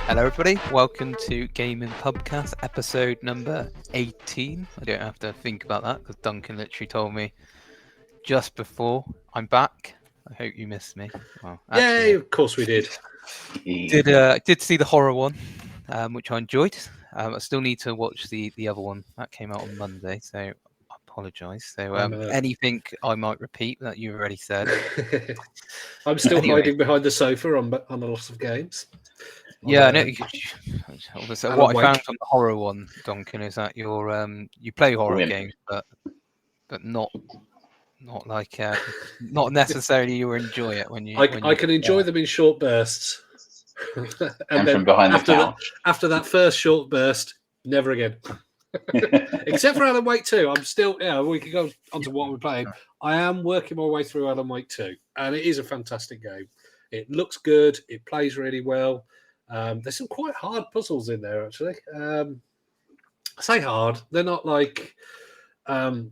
Hello, everybody. Welcome to Gaming Pubcast, episode number 18. I don't have to think about that because Duncan literally told me just before I'm back. I hope you missed me. Well, Yay! actually, Of course we did. did see the horror one, which I enjoyed. I still need to watch the other one that came out on Monday, so I apologise. So anything I might repeat that you've already said. I'm still Anyway. hiding behind the sofa on a lot of games. Yeah, I know. Alan What I Wake. found from the horror one, Duncan, is that you play horror Wimp. games, but not like not necessarily you enjoy it when you. I can enjoy them in short bursts, And then from behind the after couch. after that first short burst, never again. Except for Alan Wake 2. I'm still, we can go on to what we're playing. I am working my way through Alan Wake 2, and it is a fantastic game. It looks good. It plays really well. There's some quite hard puzzles in there, actually. I say hard. They're not like, oh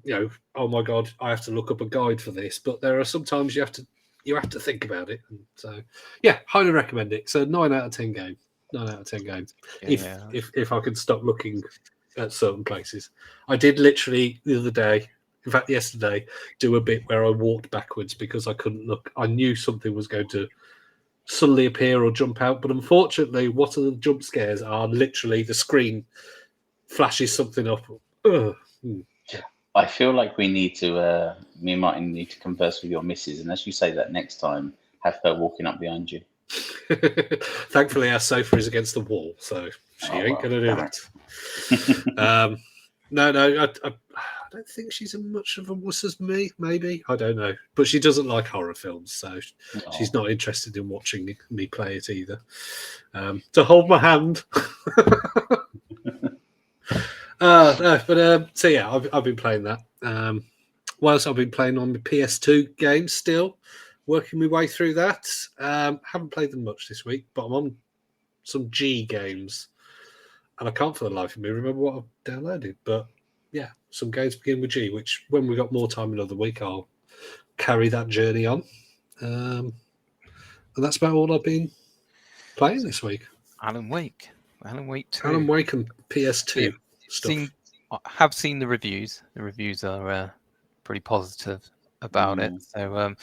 my God, I have to look up a guide for this. But there are sometimes you have to think about it. And so, yeah, highly recommend it. It's a 9 out of 10 game. 9 out of 10 game. If I can stop looking at certain places. I did literally the other day, in fact yesterday, do a bit where I walked backwards because I couldn't look. I knew something was going to suddenly appear or jump out, but unfortunately what are the jump scares are literally the screen flashes something up. I feel like we need to, me and Martin need to converse with your missus, and as you say that next time, have her walking up behind you. Thankfully our sofa is against the wall, so she ain't going to do that. No, I don't think she's as much of a wuss as me, maybe. I don't know. But she doesn't like horror films, so she's not interested in watching me play it either. To hold my hand. So yeah, I've been playing that. Whilst I've been playing on the PS2 games still, working my way through that. Haven't played them much this week, but I'm on some G games. And I can't for the life of me remember what I've downloaded. But yeah, some games begin with G, which when we got more time another week, I'll carry that journey on. And that's about all I've been playing this week. Alan Wake 2. Alan Wake and PS2 stuff. I have seen the reviews. The reviews are pretty positive about it. So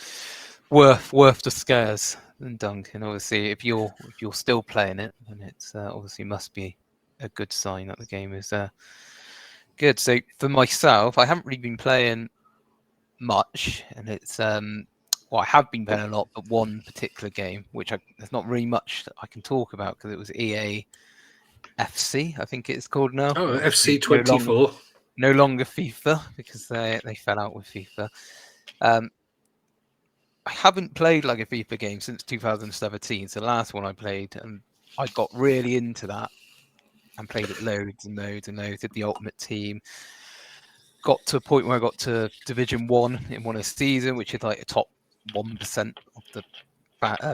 worth the scares. And Duncan, obviously, if you're still playing it, then it's obviously must be a good sign that the game is good. So for myself, I haven't really been playing much, and it's I have been playing a lot, but one particular game, which there's not really much that I can talk about because it was EA FC, I think it's called now. Oh, FC 24. No longer FIFA because they fell out with FIFA. I haven't played like a FIFA game since 2017. So the last one I played, and I got really into that and played it loads and loads and loads. Did the Ultimate Team. Got to a point where I got to Division 1 in one of the season, which is like a top 1% of the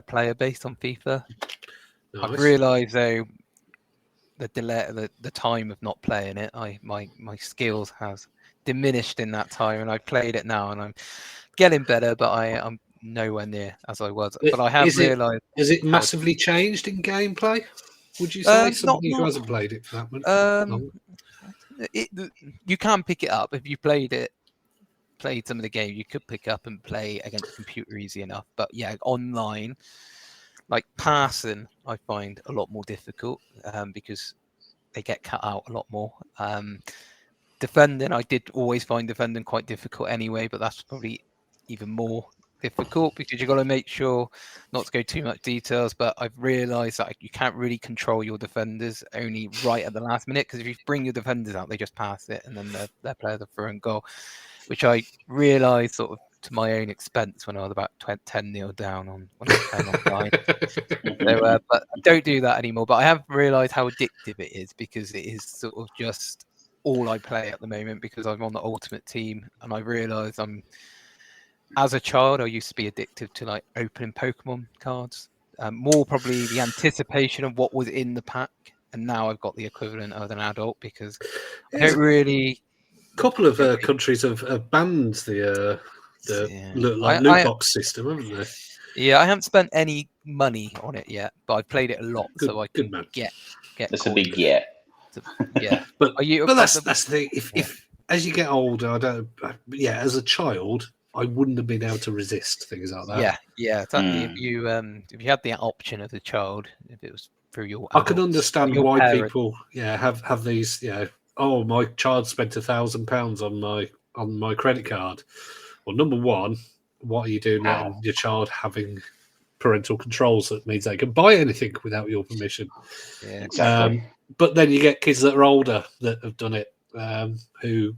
player base on FIFA. Nice. I've realised though the delay, the time of not playing it, my skills has diminished in that time, and I've played it now, and I'm getting better, but I'm nowhere near as I was. But I have realised. Is it massively changed in gameplay? Would you say somebody who hasn't played it for that long? You can pick it up if you played some of the game. You could pick up and play against the computer easy enough. But yeah, online, like passing, I find a lot more difficult because they get cut out a lot more. Defending, I did always find defending quite difficult anyway, but that's probably even more difficult because you've got to make sure not to go too much details, but I've realised that you can't really control your defenders only right at the last minute, because if you bring your defenders out, they just pass it and then their players are through and goal, which I realised sort of to my own expense when I was about 10-0 down when I was playing online. So, but I don't do that anymore, but I have realised how addictive it is, because it is sort of just all I play at the moment because I'm on the Ultimate Team, and I realised as a child, I used to be addicted to like opening Pokemon cards. More probably the anticipation of what was in the pack, and now I've got the equivalent of an adult because I don't really. A couple of countries have banned the loot box system, haven't they? Yeah, I haven't spent any money on it yet, but I've played it a lot, so I Good can man. get That's a coins. big yeah. Yeah. But Are you? that's the thing. If as you get older, I don't. Yeah, as a child, I wouldn't have been able to resist things like that. Yeah. If you had the option as a child, if it was through your I can adults, understand your why parents, people have these. Oh, my child spent £1,000 on my credit card. Well, number one, what are you doing letting your child having parental controls that means they can buy anything without your permission? Yeah. Exactly. But then you get kids that are older that have done it, who,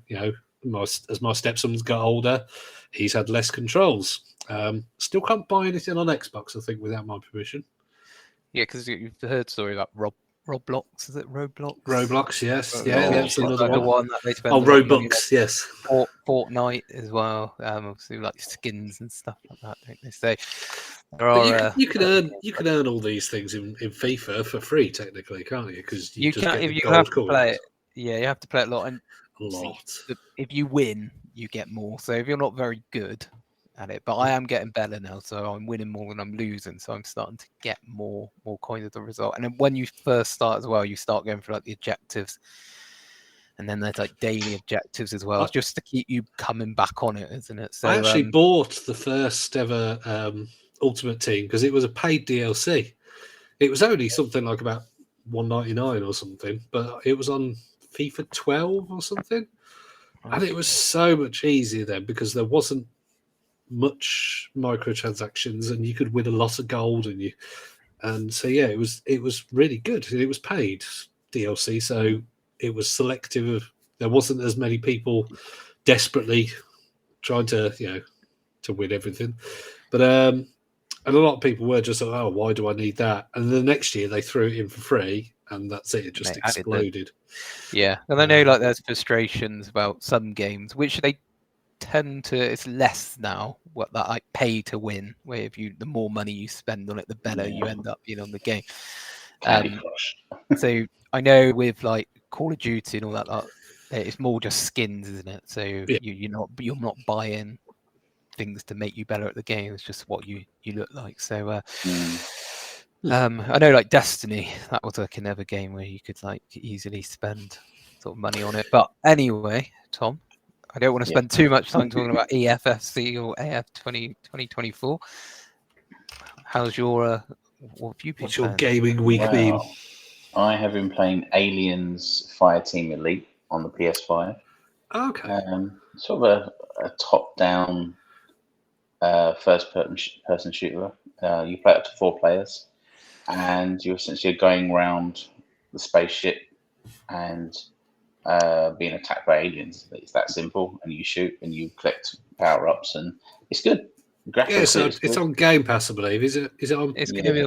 as my stepson's got older, he's had less controls. Still can't buy anything on Xbox, I think, without my permission. Yeah, because you've heard story about Roblox. Is it Roblox? Roblox, yes. Or Yeah, that's another the one. one that they spend Oh, a lot of money Robux, yes. on. Fortnite as well. Obviously, like skins and stuff like that, don't they? So there But are. you can earn all these things in FIFA for free, technically, can't you? Because you just can get if the you gold have to play coins. it. Yeah, you have to play it a lot, and A lot. if you win, you get more. So if you're not very good at it, but I am getting better now, so I'm winning more than I'm losing. So I'm starting to get more coins as a result. And then when you first start as well, you start going for like the objectives, and then there's like daily objectives as well, just to keep you coming back on it, isn't it? So I actually bought the first ever Ultimate Team because it was a paid DLC. It was only something like about $1.99 or something, but it was on FIFA 12 or something, and it was so much easier then because there wasn't much microtransactions, and you could win a lot of gold, and so yeah, it was really good. It was paid DLC, so it was selective of. There wasn't as many people desperately trying to to win everything, but and a lot of people were just like, oh, why do I need that? And the next year they threw it in for free, and that's it. It just exploded. Yeah, and I know like there's frustrations about some games, which they tend to. It's less now. What that like pay to win, where if the more money you spend on it, the better you end up being on the game. So I know with like Call of Duty and all that, it's more just skins, isn't it? So you're not buying things to make you better at the game. It's just what you look like. So I know like Destiny, that was like another game where you could like easily spend sort of money on it. But anyway, Tom, I don't want to spend too much time talking about EFFC or AF 2024. How's your what have you been What's your playing? gaming week been? I have been playing Aliens Fireteam Elite on the PS5. Okay. Sort of a top-down first-person shooter. You play up to 4 players, and you're essentially going around the spaceship and being attacked by aliens. It's that simple, and you shoot and you collect power-ups, and it's good. Yeah, so it's on Game Pass, I believe. Is it on? It's going to be.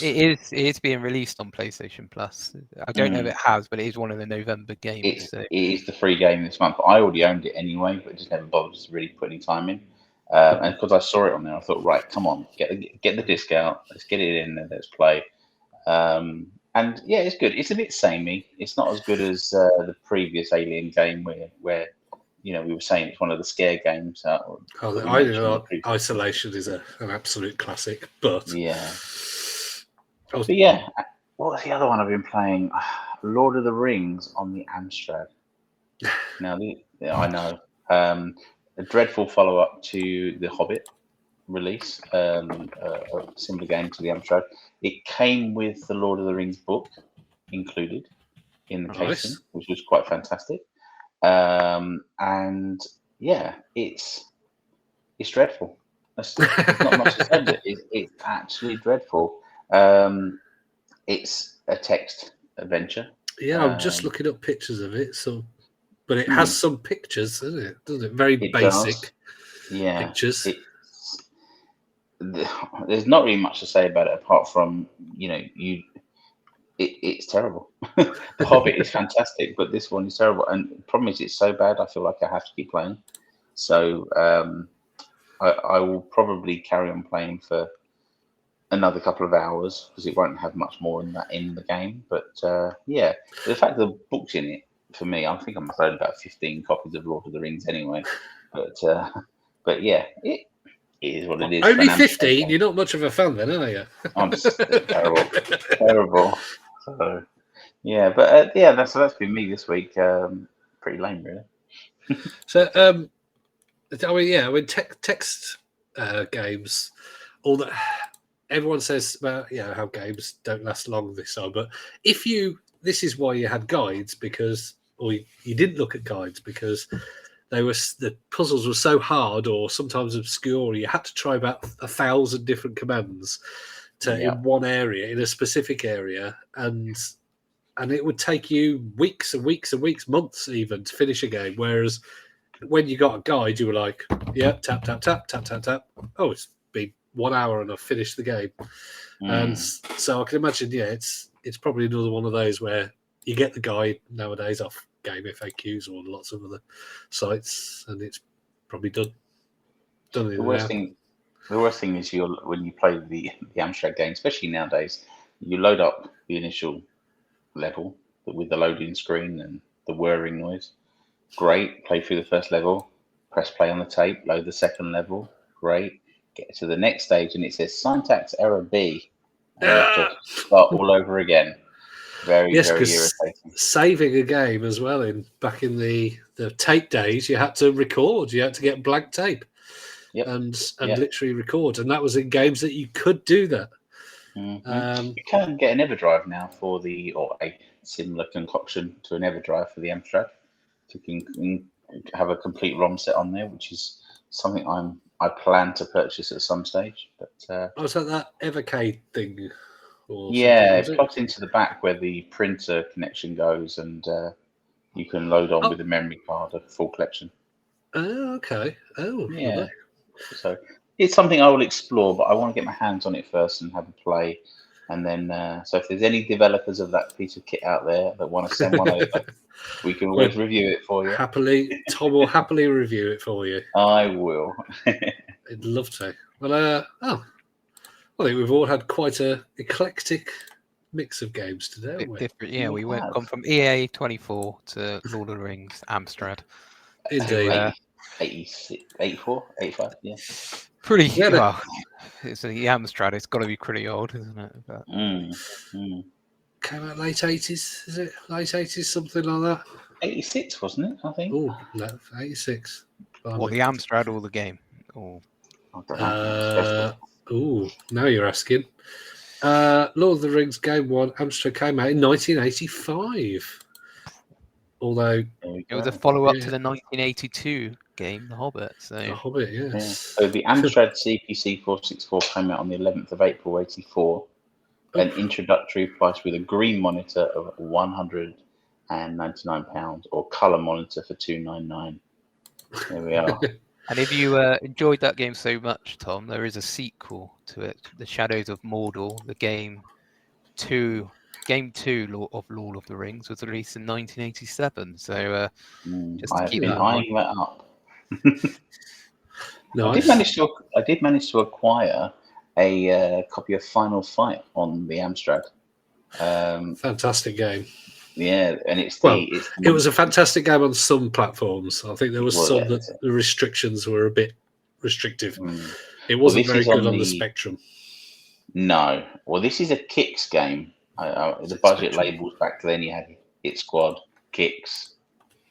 It is being released on PlayStation Plus. I don't know if it has, but it is one of the November games. It is the free game this month. I already owned it anyway, but just never bothered to really put any time in. And because I saw it on there, I thought, right, come on, get the disc out. Let's get it in and let's play. And yeah, it's good. It's a bit samey. It's not as good as the previous Alien game where we were saying it's one of the scare games. I know Isolation is an absolute classic, but yeah. But yeah, what was the other one I've been playing? Lord of the Rings on the Amstrad. Now, I know. A dreadful follow-up to the Hobbit release, a similar game to the Amstrad. It came with the Lord of the Rings book included in the casing, which was quite fantastic. And yeah, it's dreadful. There's not much to say. It's actually dreadful. It's a text adventure. Yeah, I'm just looking up pictures of it. So, but it has some pictures, doesn't it? Very basic pictures. There's not really much to say about it apart from it's terrible. The Hobbit is fantastic, but this one is terrible. And the problem is, it's so bad. I feel like I have to keep playing. So I will probably carry on playing for another couple of hours because it won't have much more than that in the game. But yeah, the fact that the book's in it, for me, I think I'm throwing about 15 copies of Lord of the Rings anyway. But yeah, it is what it is. Only 15? You're not much of a fan then, are you? I'm just terrible. Terrible. So, yeah, but yeah, that's been me this week. Pretty lame, really. So, I mean, text games, all that. Everyone says about how games don't last long this time, but this is why you had guides, or you didn't look at guides because the puzzles were so hard or sometimes obscure. You had to try about 1,000 different commands in one area, in a specific area, and it would take you weeks and weeks and weeks, months even, to finish a game. Whereas when you got a guide, you were like, tap, tap, tap, tap, tap, tap. Oh, it's been 1 hour and I've finished the game. And so I can imagine, it's probably another one of those where you get the guide nowadays off Game FAQs or lots of other sites, and it's probably done. The worst thing is when you play the Amstrad game, especially nowadays, you load up the initial level with the loading screen and the whirring noise. Great, play through the first level, press play on the tape, load the second level. Great, get to the next stage and it says syntax error B, and you have to start all over again. Very irritating. Saving a game as well back in the tape days, you had to record. You had to get blank tape and literally record, and that was in games that you could do that. Mm-hmm. You can get an EverDrive now or a similar concoction to an EverDrive for the Amstrad. You can have a complete ROM set on there, which is something I plan to purchase at some stage. But was that Evercade thing? It plugs into the back where the printer connection goes, and you can load on with a memory card a full collection. Oh, okay. Oh, yeah. Lovely. So it's something I will explore, but I want to get my hands on it first and have a play. And then, so if there's any developers of that piece of kit out there that want to send one over, we can always review it for you. Tom will happily review it for you. I will. I'd love to. Well, I think we've all had quite a eclectic mix of games today, haven't we? Different, yeah. We went from EA 24 to Lord of the Rings, Amstrad. Indeed. 86, 84, 85, yeah. Pretty well. It's the Amstrad. It's got to be pretty old, isn't it? But... Came out late 80s, is it? Late 80s, something like that. 86, wasn't it? I think. Oh, no, 86. What, the Amstrad or the game? Now you're asking. Lord of the Rings Game 1, Amstrad came out in 1985. Although it was a follow-up to the 1982 game, The Hobbit. The Hobbit, yes. Yeah. So the Amstrad CPC 464 came out on the 11th of April 84. An introductory price with a green monitor of £199 or colour monitor for £299. There we are. And if you enjoyed that game so much, Tom, there is a sequel to it, The Shadows of Mordor. The Game 2 of Lord of the Rings was released in 1987. So just to keep that in mind. Eyeing that up. Nice. I did manage to acquire a copy of Final Fight on the Amstrad. Fantastic game. Yeah, and it was a fantastic game on some platforms. I think there was some that the restrictions were a bit restrictive. It wasn't very good on the Spectrum. No. Well, this is a Kicks game. The budget labels back then, you had Hit Squad, Kicks,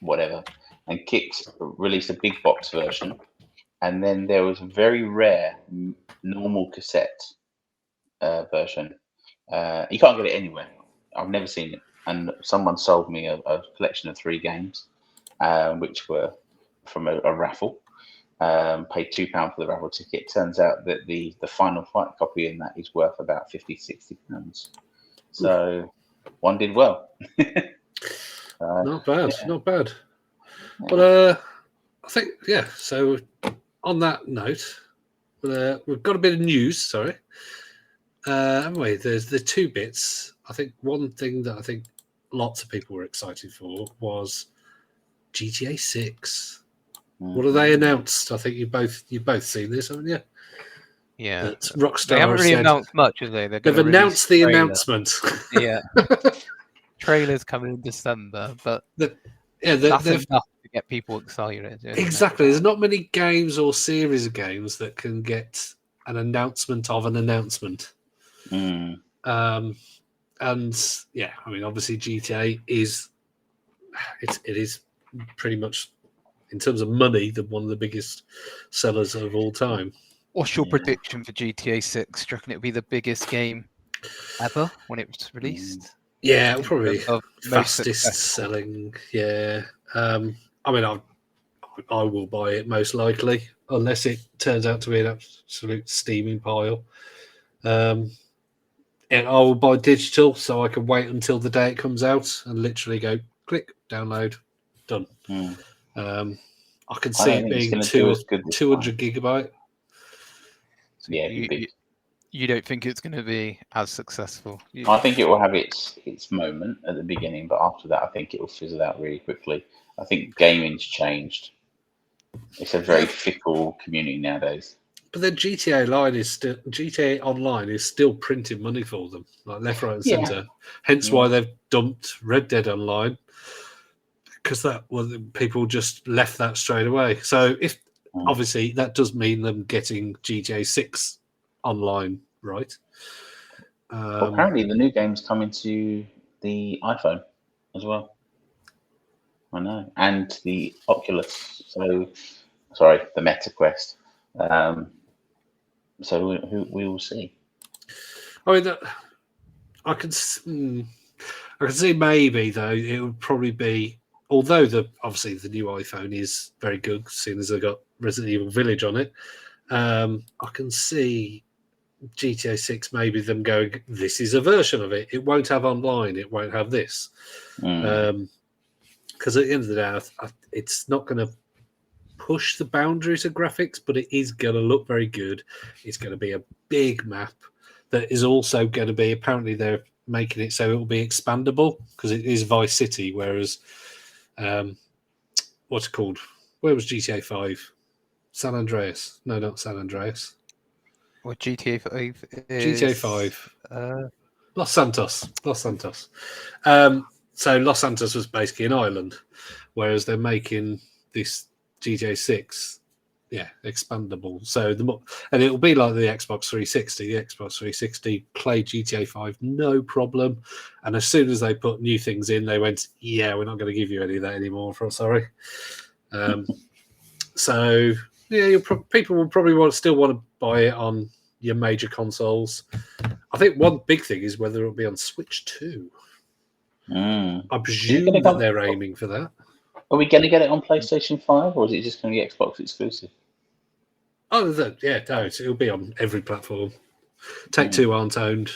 whatever. And Kicks released a big box version. And then there was a very rare normal cassette version. You can't get it anywhere. I've never seen it. And someone sold me a collection of 3 games, which were from a raffle. Paid £2 for the raffle ticket. Turns out that the Final Fight copy in that is worth about £50-60. So one did well. Not bad, not bad. But I think, so on that note, we've got a bit of news, sorry. Anyway, there's the 2 bits. I think one thing that I think lots of people were excited for was GTA 6. What have they announced? I think you've both seen this, haven't you? Yeah. That Rockstar they haven't really announced much, have they? They've announced the announcement. Yeah. Trailers coming in December, but that's enough to get people excited. Isn't it? Exactly. There's not many games or series of games that can get an announcement of an announcement. Mm. And yeah, I mean, obviously GTA is it is pretty much, in terms of money, one of the biggest sellers of all time. What's your prediction for GTA 6? Do you reckon it'll be the biggest game ever when it was released? Yeah, it'll probably be Of most fastest successful. selling. Yeah. I mean, I will buy it most likely, unless it turns out to be an absolute steaming pile. And I will buy digital, so I can wait until the day it comes out and literally go click, download, done. Mm. I can see it being 200 gigabyte. So Yeah, it'd be big. you don't think it's going to be as successful? I think it will have its moment at the beginning, but after that, I think it will fizzle out really quickly. I think gaming's changed. It's a very fickle community nowadays. But then GTA Online is still printing money for them, like left, right, and centre. Hence why they've dumped Red Dead Online, because people just left that straight away. So obviously that does mean them getting GTA 6 online, right? Well, apparently the new game's coming to the iPhone as well. I know, and the Oculus. The Meta Quest. So we will see. I mean, I can see maybe though it would probably be, although obviously the new iPhone is very good, seeing as they've got Resident Evil Village on it. I can see GTA 6 maybe them going, this is a version of it. It won't have online. It won't have this. Because at the end of the day, it's not going to push the boundaries of graphics, but it is going to look very good. It's going to be a big map that is also going to be, apparently they're making it so it will be expandable, because it is Vice City, whereas what's it called? Where was GTA 5? San Andreas. No, not San Andreas. What GTA 5 is? GTA 5. Los Santos. So Los Santos was basically an island, whereas they're making this GTA 6, expandable. So and it'll be like the Xbox 360. The Xbox 360 played GTA 5 no problem, and as soon as they put new things in, they went, "Yeah, we're not going to give you any of that anymore. Sorry." So yeah, people will probably still want to buy it on your major consoles. I think one big thing is whether it'll be on Switch 2. I presume that they're aiming for that. Are we going to get it on PlayStation 5, or is it just going to be Xbox exclusive? Oh, it'll be on every platform. Take-Two aren't owned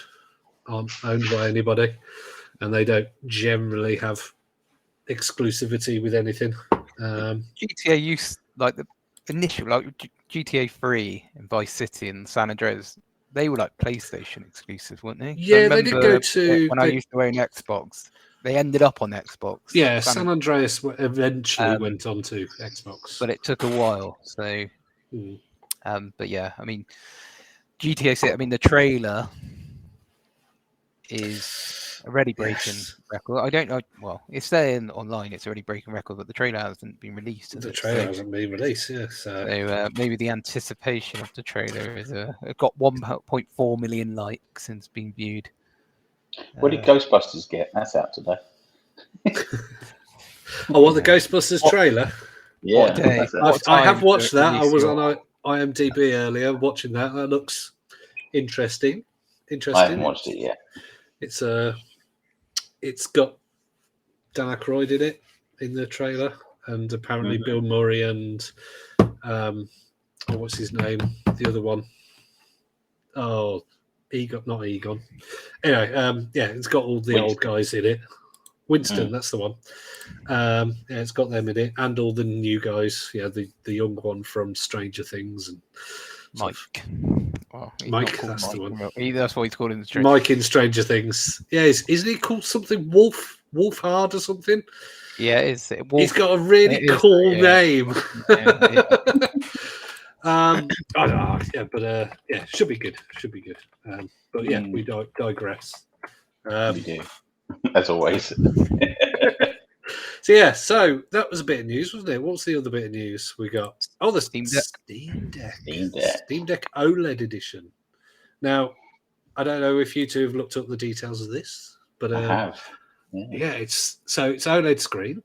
by anybody, and they don't generally have exclusivity with anything. GTA used, like the initial, like GTA 3 and Vice City and San Andreas, they were like PlayStation exclusive, weren't they? Yeah, they did go to... When I used to own Xbox, they ended up on Xbox. Yeah, San Andreas eventually went on to Xbox. But it took a while, so... but yeah, I mean, GTA 6, I mean, the trailer is already breaking record. I don't know. Well, it's saying online it's already breaking record, but the trailer hasn't been released. The trailer hasn't been released, yeah. So maybe the anticipation of the trailer is it got 1.4 million likes since being viewed. What did Ghostbusters get? That's out today. The Ghostbusters trailer? Yeah. I have watched that. I was on IMDb earlier watching that. That looks interesting. I haven't watched it yet. It's got Dan Aykroyd in it in the trailer, and apparently Bill Murray and what's his name? The other one. Oh, not Egon. Anyway, it's got all the old guys in it. Winston, that's the one. It's got them in it, and all the new guys. Yeah, the young one from Stranger Things and Mike. Well, Mike, that's Mike. The one. That's what he's called in the Stranger. Mike in Stranger Things. Yeah, isn't he called something Wolfhard or something? Yeah, it is. He's got a really cool name. I don't know. Yeah, should be good. But yeah, we digress. We do, as always. So that was a bit of news, wasn't it? What's the other bit of news we got? Oh, the Steam Deck. Steam Deck OLED edition. Now, I don't know if you two have looked up the details of this, but I have. Yeah, it's OLED screen.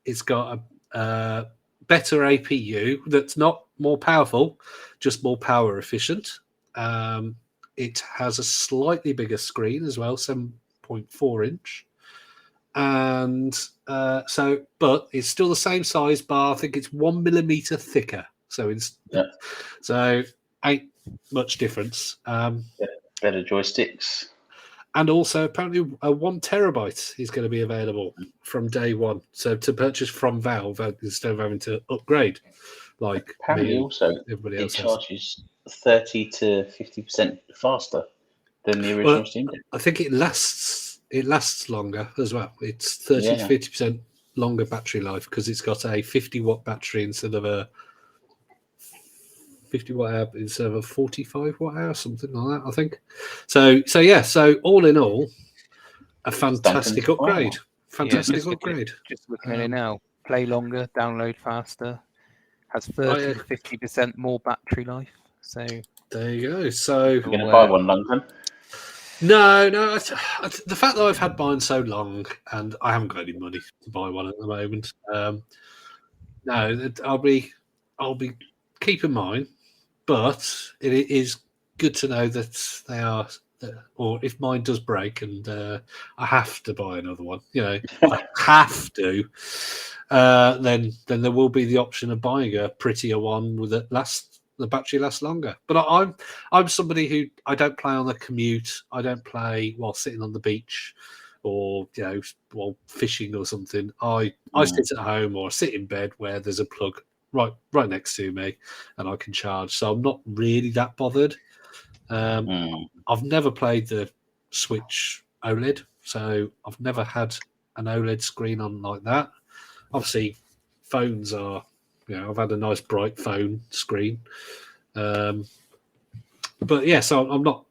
It's got a better APU that's not more powerful, just more power efficient. It has a slightly bigger screen as well, 7.4 inch. And but it's still the same size bar. I think it's 1 millimeter thicker. So so ain't much difference. Better joysticks. And also, apparently, a 1 terabyte is going to be available from day one. So to purchase from Valve instead of having to upgrade, like apparently also everybody it else charges 30 to 50% faster than the original Steam Deck. I think it lasts longer as well. It's 30 to 50% longer battery life because it's got a 50-watt battery instead of a 50-watt hour instead of a 45-watt hour, something like that, I think. So all in all, a fantastic upgrade. Fantastic upgrade. Just looking at it now. Play longer, download faster, has 30 to 50% more battery life. So there you go. So you're going to buy one, Duncan? No. The fact that I've had mine so long and I haven't got any money to buy one at the moment. No, I'll be keeping mine, but it is good to know that they are. Or if mine does break and I have to buy another one, I have to. Then there will be the option of buying a prettier one with the battery lasts longer. But I'm somebody who I don't play on the commute. I don't play while sitting on the beach or while fishing or something. I sit at home or sit in bed where there's a plug right next to me and I can charge. So I'm not really that bothered. I've never played the Switch OLED, so I've never had an OLED screen on like that. Obviously, phones are, I've had a nice bright phone screen. But yeah, so I'm not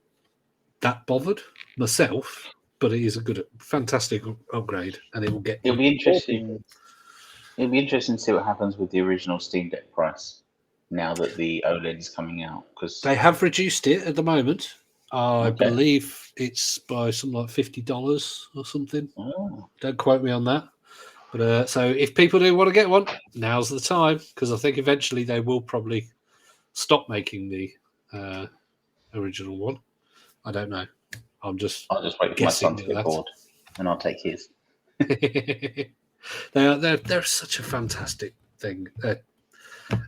that bothered myself, but it is a fantastic upgrade, and it'll be interesting. It'll be interesting to see what happens with the original Steam Deck price now that the OLED is coming out, because they have reduced it at the moment. I believe it's by something like $50 or something. Oh. Don't quote me on that. But so if people do want to get one, now's the time, because I think eventually they will probably stop making the original one. I don't know. I'll just wait for my son to get bored, and I'll take his. They're such a fantastic thing.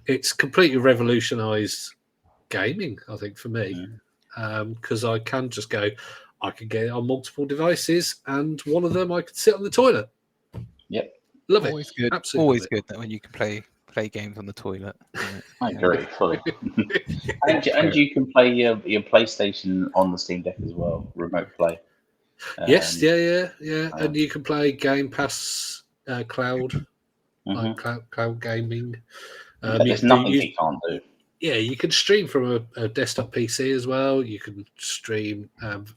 It's completely revolutionised gaming, I think, for me, because I can just go. I can get it on multiple devices, and one of them I could sit on the toilet. Yep, love it. Always good. Absolutely always good that when you can play games on the toilet. I agree fully. and you can play your PlayStation on the Steam Deck as well, remote play. Yes, yeah. And you can play Game Pass cloud, like cloud gaming. There's nothing you can't do. Yeah, you can stream from a desktop PC as well. You can stream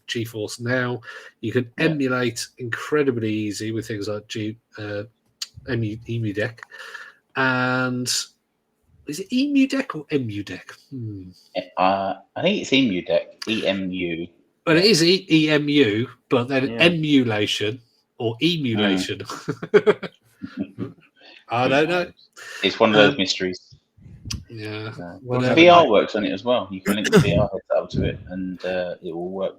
GeForce Now. You can emulate incredibly easy with things like EmuDeck. And is it EmuDeck or EmuDeck? I think it's EmuDeck. EMU. Well, it is EMU, but then emulation or emulation. I don't know. It's one of those mysteries. Yeah. Well, VR works on it as well. You can link the VR headset up to it, and it will work.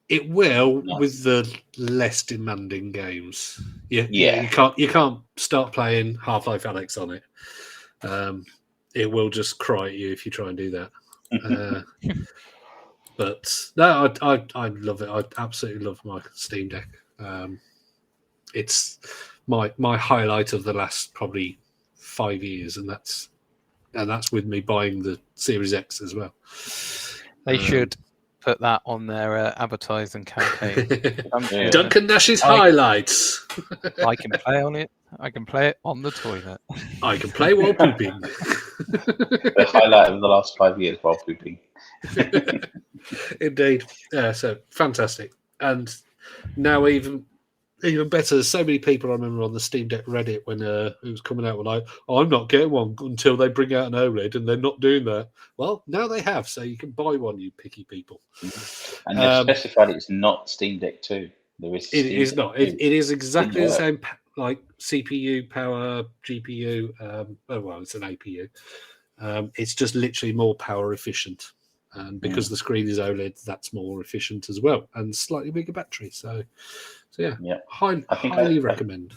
It will with the less demanding games. You can't start playing Half-Life Alyx on it. It will just cry at you if you try and do that. But no, I love it. I absolutely love my Steam Deck. It's my highlight of the last probably 5 years, and that's with me buying the Series X as well. They should put that on their advertising campaign. Duncan Nash's highlights. I can play on it. I can play it on the toilet. I can play while pooping. The highlight of the last 5 years while pooping. Indeed. Yeah, so fantastic. And now even Even better, there's so many people I remember on the Steam Deck Reddit when it was coming out were like, "Oh, I'm not getting one until they bring out an OLED," and they're not doing that. Well, now they have, so you can buy one, you picky people. And they've specified it's not Steam Deck 2. There is. It is not. It is exactly the Didn't same, like CPU power, GPU. Well, it's an APU. It's just literally more power efficient, and because the screen is OLED, that's more efficient as well, and slightly bigger battery. So yeah. Highly recommend.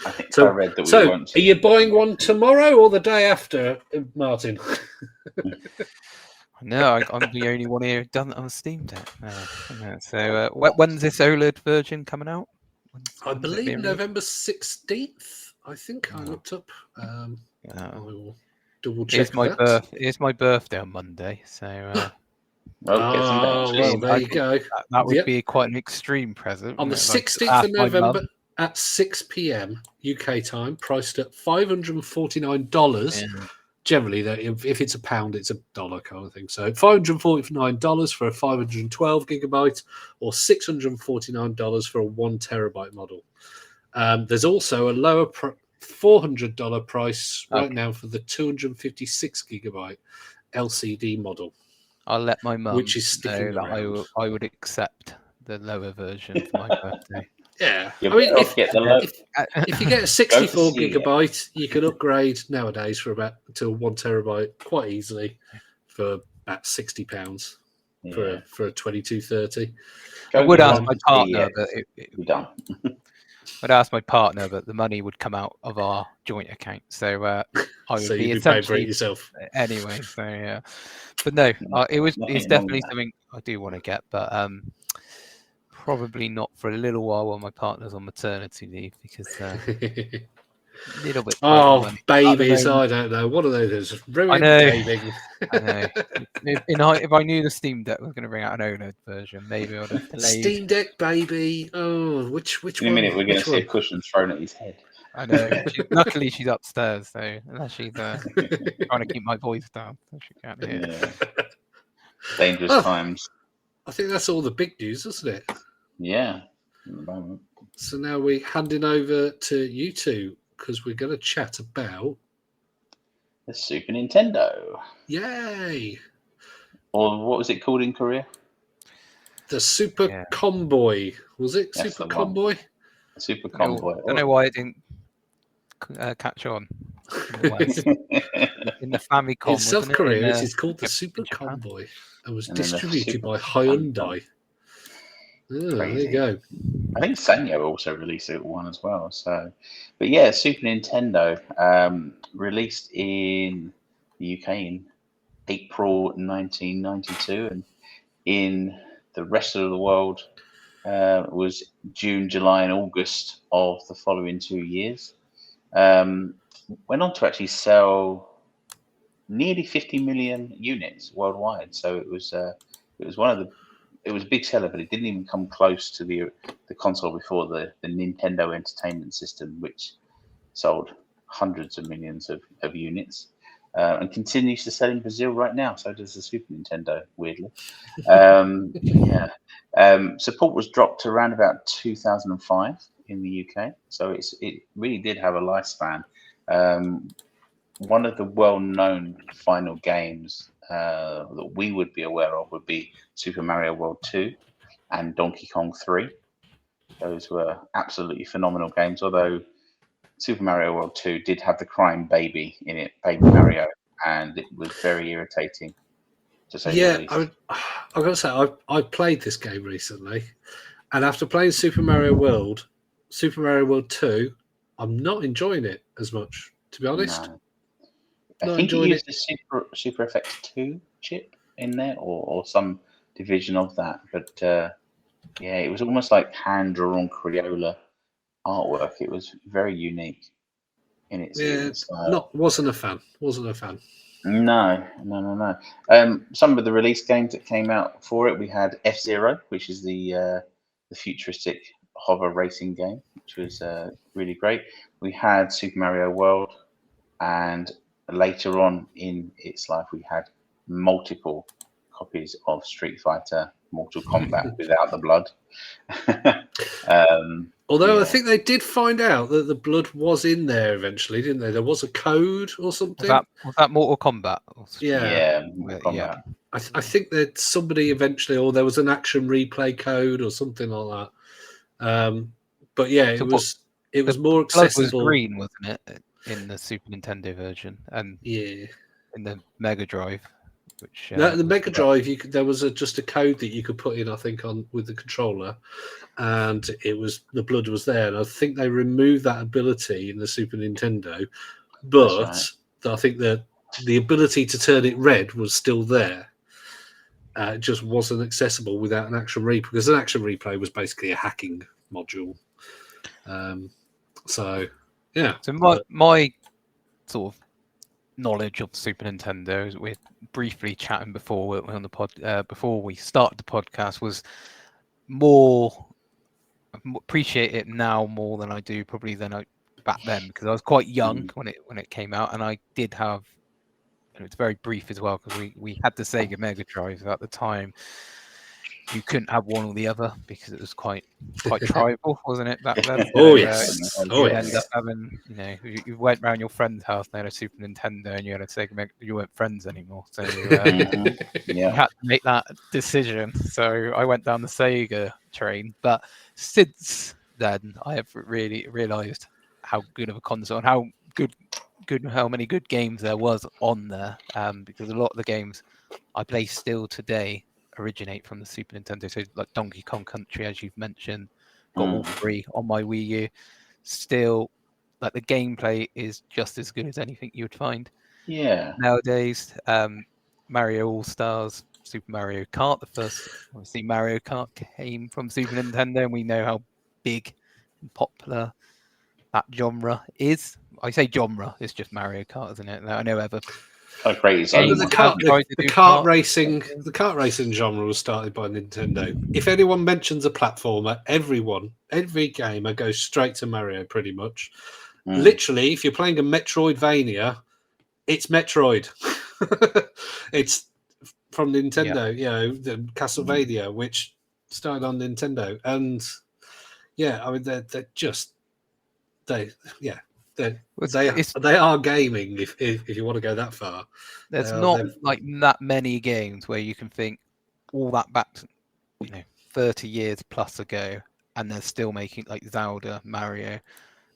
I think I read that we won't. Are you buying one tomorrow or the day after, Martin? No, I'm the only one here who done it on Steam Deck. So when's this OLED version coming out? I believe November 16th. I think I looked up. I will double check. It's my birthday on Monday, so. Well, there you go. That would be quite an extreme present. On the 16th of November at 6 p.m. UK time, priced at $549. Yeah. Generally, if it's £1, it's $1 kind of thing. So $549 for a 512 gigabyte, or $649 for a 1 terabyte model. There's also a lower $400 price right now for the 256 gigabyte LCD model. I'll let my mum which is sticking know around. that I would accept the lower version for my birthday. Yeah, I mean, if you get a 64 gigabyte, you can upgrade nowadays to 1 terabyte quite easily for about £60 for a 2230. I would ask my partner, but I'd ask my partner, but the money would come out of our joint account, so I would be paying for it yourself anyway. So yeah, but no, it's definitely something I do want to get, but probably not for a little while my partner's on maternity leave, because a little bit. Babies! I don't know. What are those? Ruined gaming. I know. If I knew the Steam Deck was going to bring out an OLED version, maybe I'd have played. Steam Deck, baby. Oh, which one? In a minute, we're going to see a cushion thrown at his head. I know. Luckily, she's upstairs, so unless she's trying to keep my voice down, so she can't hear. Yeah. Dangerous times. I think that's all the big news, isn't it? Yeah. So now we're handing over to you two, because we're going to chat about the Super Nintendo. Yay! Or what was it called in Korea? The Super Comboy. Was it Super Comboy? Super Comboy. I don't know why it didn't catch on. In the Famicom. In South Korea, it is called the Super Comboy and was distributed by Hyundai. Oh, there you go. I think Sanyo also released one as well. So, but yeah, Super Nintendo released in the UK in April 1992, and in the rest of the world was June, July, and August of the following 2 years. Went on to actually sell nearly 50 million units worldwide. So it was it was a big seller, but it didn't even come close to the console before the Nintendo Entertainment System, which sold hundreds of millions of units, and continues to sell in Brazil right now. So does the Super Nintendo, weirdly. Support was dropped to around about 2005 in the UK. So it really did have a lifespan. One of the well-known final games that we would be aware of would be Super Mario World 2 and Donkey Kong 3. Those were absolutely phenomenal games, although Super Mario World 2 did have the crying baby in it, Baby Mario, and it was very irritating, to say the least. I've got to say, I played this game recently, and after playing Super Mario World 2, I'm not enjoying it as much, to be honest. No. I think he used the Super FX 2 chip in there, or some division of that. But it was almost like hand-drawn Crayola artwork. It was very unique in its style. Wasn't a fan. No. Some of the release games that came out for it, we had F-Zero, which is the futuristic hover racing game, which was really great. We had Super Mario World, and later on in its life, we had multiple copies of Street Fighter, Mortal Kombat without the blood. Although I Yeah. think they did find out that the blood was in there eventually, didn't they? There was a code or something. Was that Mortal Kombat? Yeah. Mortal Kombat. I think that somebody eventually, or there was an action replay code or something like that. But yeah, it So was the more blood was accessible. green, wasn't it, in the Super Nintendo version, and Yeah. in the Mega Drive, which No, the was Mega Drive, there was just a code that you could put in, I think, on with the controller, and the blood was there. And I think they removed that ability in the Super Nintendo, but I think that the ability to turn it red was still there. It just wasn't accessible without an action replay, because an action replay was basically a hacking module. So my sort of knowledge of Super Nintendo, as we're briefly chatting before on the before we started the podcast, was more appreciate it now more than I do probably back then, because I was quite young when it came out, and I did have, and it's very brief as well, because we had the Sega Mega Drive at the time. You couldn't have one or the other because it was quite tribal, wasn't it, back then? Yes. You end up having, you went round your friend's house and they had a Super Nintendo, and you had a Sega Mega. You weren't friends anymore, so you had to make that decision. So I went down the Sega train, but since then I have really realised how good of a console and how many good games there was on there. Because a lot of the games I play still today originate from the Super Nintendo. So like Donkey Kong Country, as you've mentioned, got all 3 on my Wii U. Still, like, the gameplay is just as good as anything you would find nowadays. Mario All Stars, Super Mario Kart, the first obviously Mario Kart came from Super Nintendo, and we know how big and popular that genre is. I say genre, it's just Mario Kart, isn't it? I know How great is the kart racing genre was started by Nintendo. If anyone mentions a platformer, every gamer goes straight to Mario, pretty much. Literally, if you're playing a Metroidvania, it's Metroid. It's from Nintendo, the Castlevania, which started on Nintendo, and I mean they're just they are gaming. If you want to go that far, there's not like that many games where you can think all that back to 30 years plus ago, and they're still making like Zelda, Mario.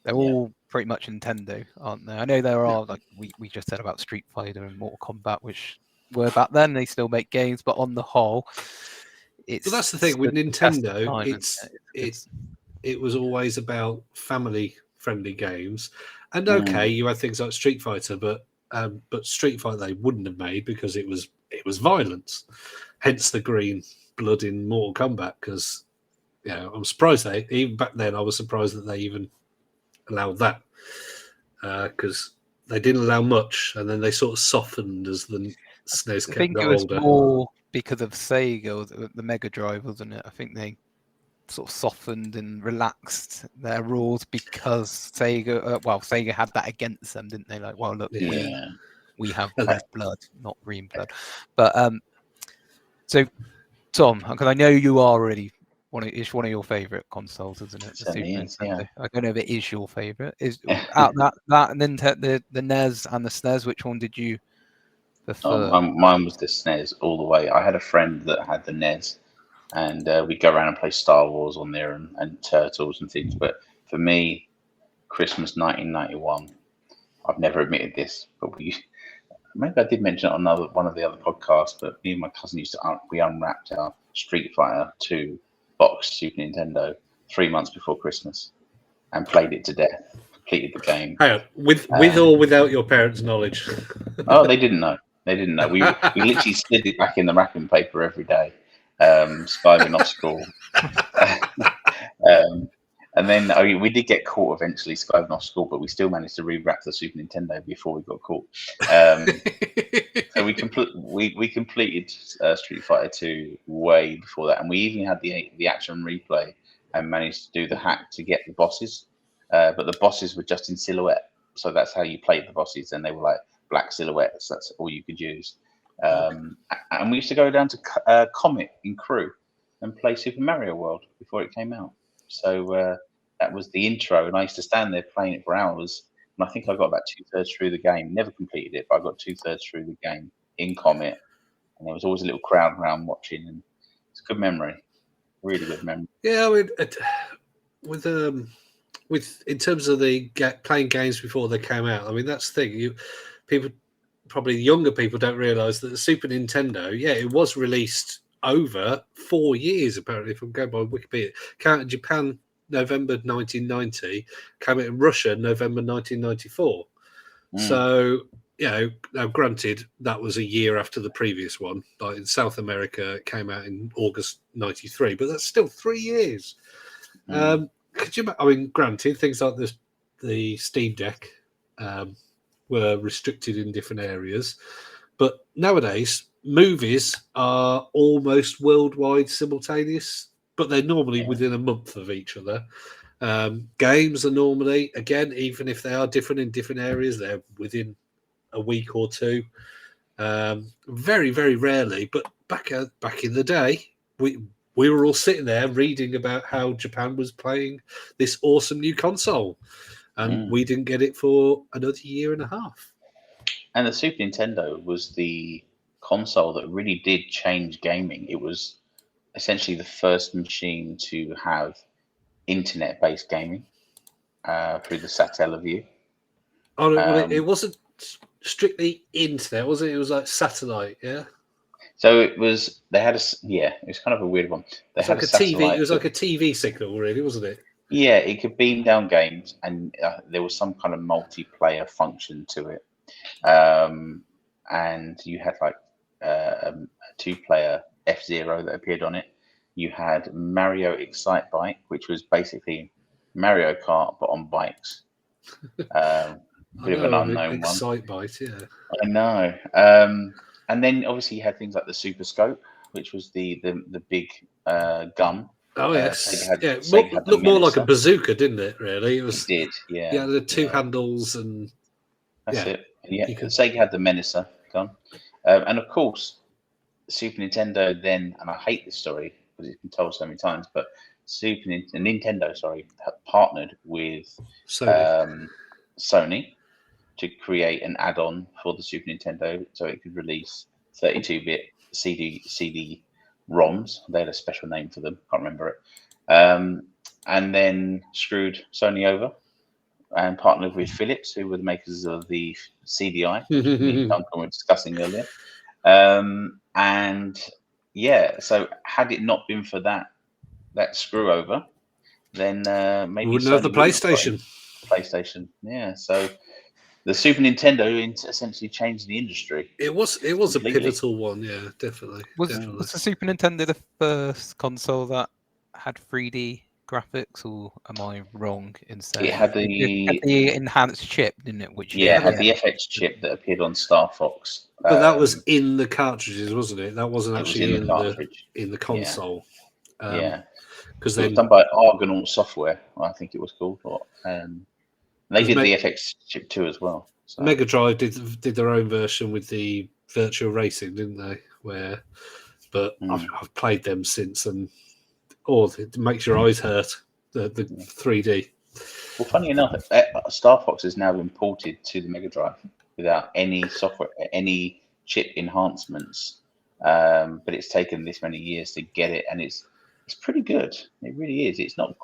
They're all pretty much Nintendo, aren't they? I know there are, like we just said about Street Fighter and Mortal Kombat, which were back then. They still make games, but on the whole, it's. But that's the thing with Nintendo. It was always about family-friendly games, and you had things like Street Fighter, but Street Fighter they wouldn't have made because it was violence, hence the green blood in Mortal Kombat. Because I'm surprised even back then I was surprised that they even allowed that, because they didn't allow much, and then they sort of softened as the SNES kept older. I think it was more because of Sega, the Mega Drive, wasn't it? I think they sort of softened and relaxed their rules because Sega had that against them, didn't they? Like, well, look, we have red blood, not green blood. But so Tom, because I know you are already it's one of your favorite consoles, isn't it? The Super Nintendo. I don't know if it is your favorite. Is out that Nintendo, the NES and the SNES, which one did you prefer? Mine was the SNES all the way. I had a friend that had the NES, and we'd go around and play Star Wars on there and Turtles and things. But for me, Christmas 1991, I've never admitted this, but maybe I did mention it on one of the other podcasts, but me and my cousin we unwrapped our Street Fighter 2 box Super Nintendo 3 months before Christmas and played it to death, completed the game. Hang on, with or without your parents' knowledge? Oh, they didn't know. We literally slid it back in the wrapping paper every day, skiving off school. And then we did get caught eventually, skiving off school, but we still managed to rewrap the Super Nintendo before we got caught. So we completed Street Fighter 2 way before that, and we even had the action replay and managed to do the hack to get the bosses. But the bosses were just in silhouette, so that's how you played the bosses, and they were like black silhouettes. That's all you could use. And we used to go down to Comet in Crewe and play Super Mario World before it came out. So that was the intro, and I used to stand there playing it for hours. And I think I got about 2/3 through the game. Never completed it, but I got 2/3 through the game in Comet, and there was always a little crowd around watching, and it's a good memory, really good memory. Yeah, I mean, with in terms of the playing games before they came out, I mean that's the thing. People, probably younger people, don't realise that the Super Nintendo, it was released over 4 years apparently. If I'm going by Wikipedia, came out in Japan November 1990, came out in Russia November 1994. So now granted that was a year after the previous one. Like in South America, it came out in August '93, but that's still 3 years. Could you? I mean, granted, things like the Steam Deck were restricted in different areas, but nowadays movies are almost worldwide simultaneous, but they're normally within a month of each other. Games are normally, again, even if they are different in different areas, they're within a week or two. Very, very rarely, but back in the day, we were all sitting there reading about how Japan was playing this awesome new console, and we didn't get it for another year and a half. And the Super Nintendo was the console that really did change gaming. It was essentially the first machine to have internet-based gaming through the Satellaview. Oh, it wasn't strictly internet, was it? It was like satellite, yeah. So it was. They had it was kind of a weird one. They had like a satellite. TV. It was like a TV signal, really, wasn't it? Yeah, it could beam down games, and there was some kind of multiplayer function to it. And you had like a 2-player F-Zero that appeared on it. You had Mario Excite Bike, which was basically Mario Kart but on bikes. Bit of an unknown one. Excite Bike, yeah. I know. And then obviously you had things like the Super Scope, which was the big gun. Oh yes, looked more like a bazooka, didn't it? Really, it did. Yeah. Yeah, the 2 handles, and that's it. Yeah, Sega had the Menacer gun, and of course, Super Nintendo. Then, and I hate this story because it's been told so many times, but Nintendo, partnered with Sony to create an add-on for the Super Nintendo, so it could release 32-bit CD-ROMs. They had a special name for them. Can't remember it. And then screwed Sony over and partnered with Philips, who were the makers of the CDI, which we were discussing earlier. So had it not been for that screw over, then maybe we wouldn't have the PlayStation. PlayStation, yeah. So the Super Nintendo essentially changed the industry. It was a pivotal one, yeah, definitely. Was the Super Nintendo the first console that had 3D graphics, or am I wrong in saying it had the enhanced chip, didn't it? Which it had the FX chip that appeared on Star Fox. But that was in the cartridges, wasn't it? That wasn't actually in the console. Because it was done by Argonaut Software, I think it was called. They did the FX chip too as well. So. Mega Drive did their own version with the virtual racing, didn't they? I've played them since, and it makes your eyes hurt. The 3D. Well, funny enough, Star Fox is now imported to the Mega Drive without any software, any chip enhancements. But it's taken this many years to get it, and it's pretty good. It really is. It's not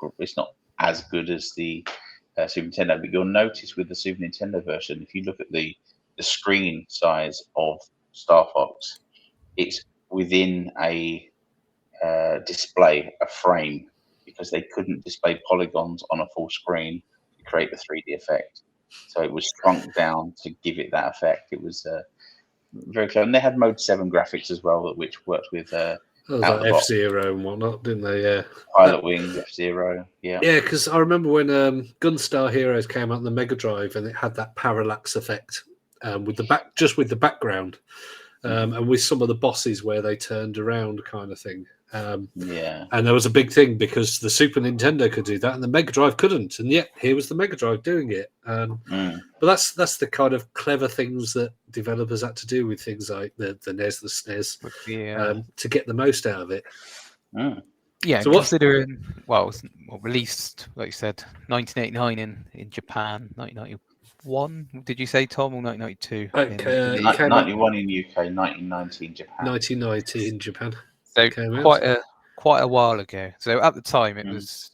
as good as the Super Nintendo, but you'll notice with the Super Nintendo version, if you look at the screen size of Star Fox, it's within a display, a frame, because they couldn't display polygons on a full screen to create the 3D effect. So it was shrunk down to give it that effect. It was very clever. And they had Mode 7 graphics as well, which worked with like F-Zero and whatnot, didn't they? Yeah. Pilot Wings, F-Zero, yeah. Yeah, because I remember when Gunstar Heroes came out on the Mega Drive, and it had that parallax effect with the background, and with some of the bosses where they turned around, kind of thing. And there was a big thing because the Super Nintendo could do that and the Mega Drive couldn't, and yet here was the Mega Drive doing it. But that's the kind of clever things that developers had to do with things like the NES, the SNES, to get the most out of it. Yeah, So what? considering well, it was released like you said, 1989 in Japan, 1991. Did you say, Tom, or 1992? Okay, it came out 91 in UK, 1990 in Japan. 1990 in Japan. So came out. quite a while ago. So at the time, it was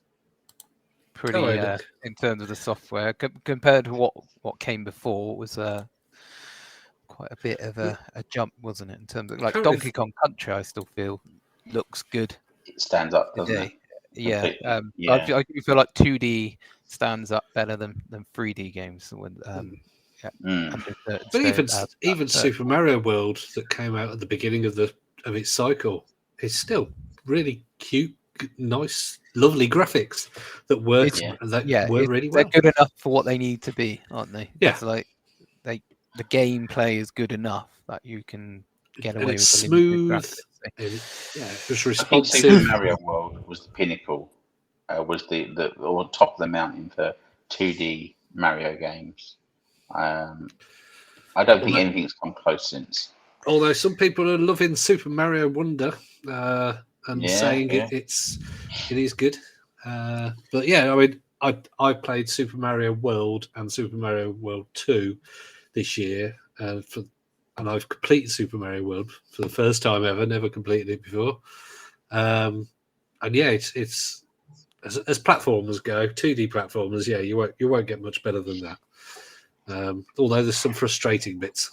pretty Oh, in terms of the software compared to what came before. It was quite a bit of a jump, wasn't it? In terms of like Apparently Donkey Kong Country, I still feel looks good It stands up, doesn't today. it? Yeah, Completely. I do feel like 2D stands up better than 3D games. When under certain But even Super Mario World that came out at the beginning of its cycle is still really cute, nice, lovely graphics that work really well. They're good enough for what they need to be, aren't they? Yeah. It's like the gameplay is good enough that you can get away And with it's the limited smooth. graphics. It was I think responsive. Super Mario World was the pinnacle, was the or top of the mountain for 2D Mario games. I don't think anything's come close since. Although some people are loving Super Mario Wonder and saying it is good. But yeah, I mean, I played Super Mario World and Super Mario World 2 this year, and I've completed Super Mario World for the first time ever. Never completed it before. And yeah, it's as platformers go, 2D platformers. Yeah, you won't get much better than that. Although there's some frustrating bits,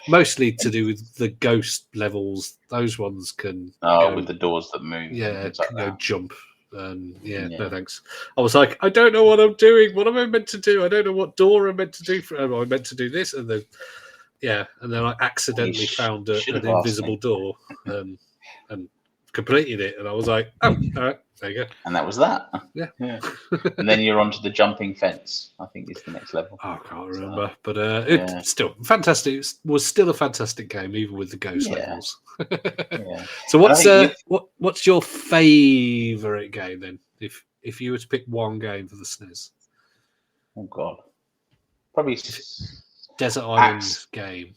mostly to do with the ghost levels. Those ones can with the doors that move. Yeah, can go jump. Yeah. No thanks. I was like, I don't know what I'm doing. What am I meant to do? I don't know what door I'm meant to do. I'm meant to do this, and then I accidentally found an invisible door and completed it, and I was like, oh, all right, there you go. And that was that. Yeah. And then you're onto the jumping fence. I think is the next level. I can't remember, but it's still fantastic. It was still a fantastic game, even with the ghost levels. So what's your favourite game then? If you were to pick one game for the SNES? Oh God, probably Desert Island game.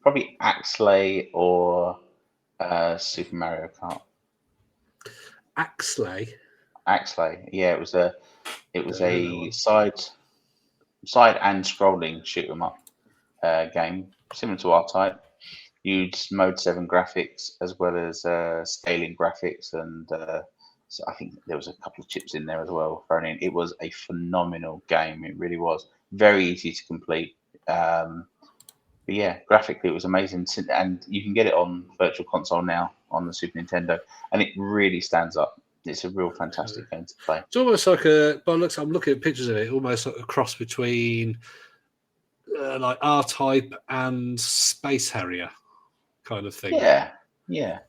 Probably Axley or Super Mario Kart. Axley, yeah, it was a side and scrolling shoot 'em up game similar to R-Type. Used Mode 7 graphics as well as scaling graphics, and so I think there was a couple of chips in there as well thrown in. It was a phenomenal game. It really was very easy to complete. But yeah, graphically it was amazing, and you can get it on Virtual Console now on the Super Nintendo, and it really stands up. It's a real fantastic game to play. It's almost like I'm looking at pictures of it, almost like a cross between like R-Type and Space Harrier kind of thing. Yeah.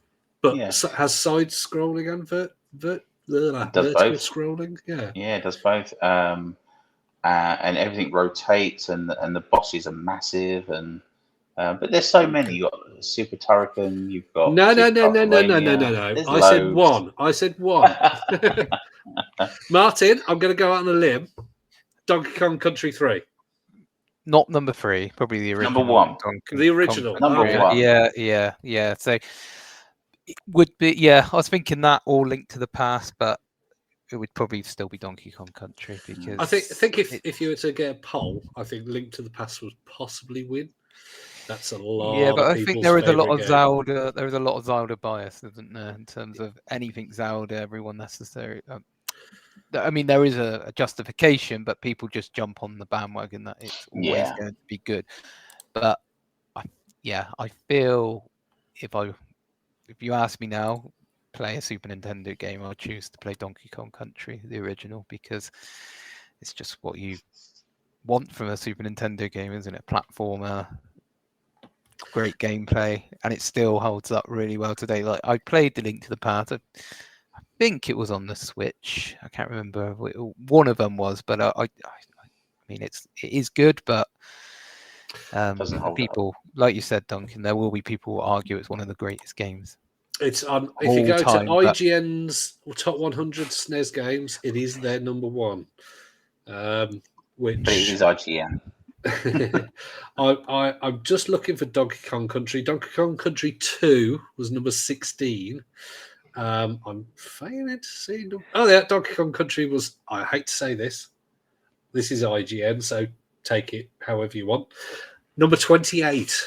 But has side scrolling and vertical scrolling. Yeah, it does both. And everything rotates, and the bosses are massive, and but there's so many. You got Super Turrican. You've got no. I said one. Martin, I'm going to go out on a limb. Donkey Kong Country 3. Not number 3, probably the original. Number 1. The original. Number 1. Yeah. So it would be. Yeah, I was thinking that or Link to the Past, but it would probably still be Donkey Kong Country because I think if you were to get a poll, I think Link to the Past would possibly win. That's a lot. Yeah, but I think there is a lot of game. Zelda. There is a lot of Zelda bias, isn't there, in terms of anything Zelda, everyone necessary. I mean, there is a justification, but people just jump on the bandwagon that it's always going to be good. But I feel if you ask me now, play a Super Nintendo game, I'll choose to play Donkey Kong Country, the original, because it's just what you want from a Super Nintendo game, isn't it? Platformer, great gameplay, and it still holds up really well today. Like I played the Link to the Past. I think it was on the Switch. I can't remember. One of them was, but I mean, it is good, but people, like you said, Duncan, there will be people who argue it's one of the greatest games. It's on. If you go to IGN's top 100 SNES games, it is their number 1. Which but it is IGN. I'm just looking for Donkey Kong Country. Donkey Kong Country 2 was number 16, I'm failing to see. Oh, yeah, Donkey Kong Country was. I hate to say this. This is IGN, so take it however you want. Number 28.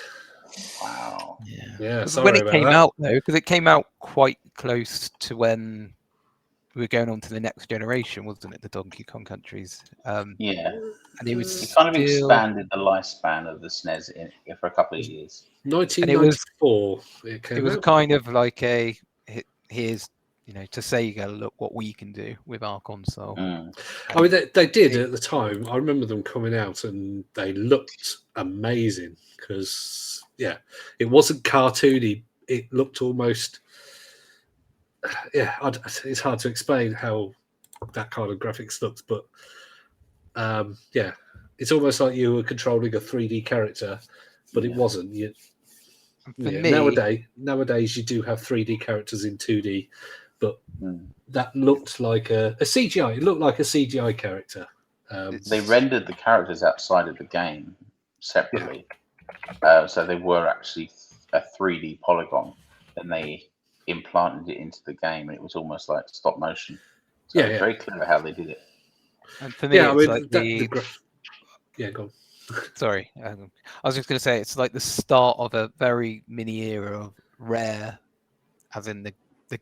Wow. Yeah, When sorry it about came that. out, though, because it came out quite close to when we were going on to the next generation, wasn't it? The Donkey Kong countries. Yeah. And it was It kind of still, expanded the lifespan of the SNES for a couple of years. 1994. It it came was out. kind of like here's, to Sega, look what we can do with our console. Mm. I mean, they did at the time. I remember them coming out and they looked amazing because, yeah, it wasn't cartoony. It looked almost, yeah, it's hard to explain how that kind of graphics looks, but yeah, it's almost like you were controlling a 3D character, but it wasn't. For Yeah, me, nowadays you do have 3D characters in 2D, but that looked like a CGI. It looked like a CGI character. They rendered the characters outside of the game separately, so they were actually a 3D polygon. Then they implanted it into the game, and it was almost like stop motion. So it was very clever how they did it. and for me, Yeah, I it's mean, like yeah, go on. Sorry, I was just going to say it's like the start of a very mini era of Rare, as in the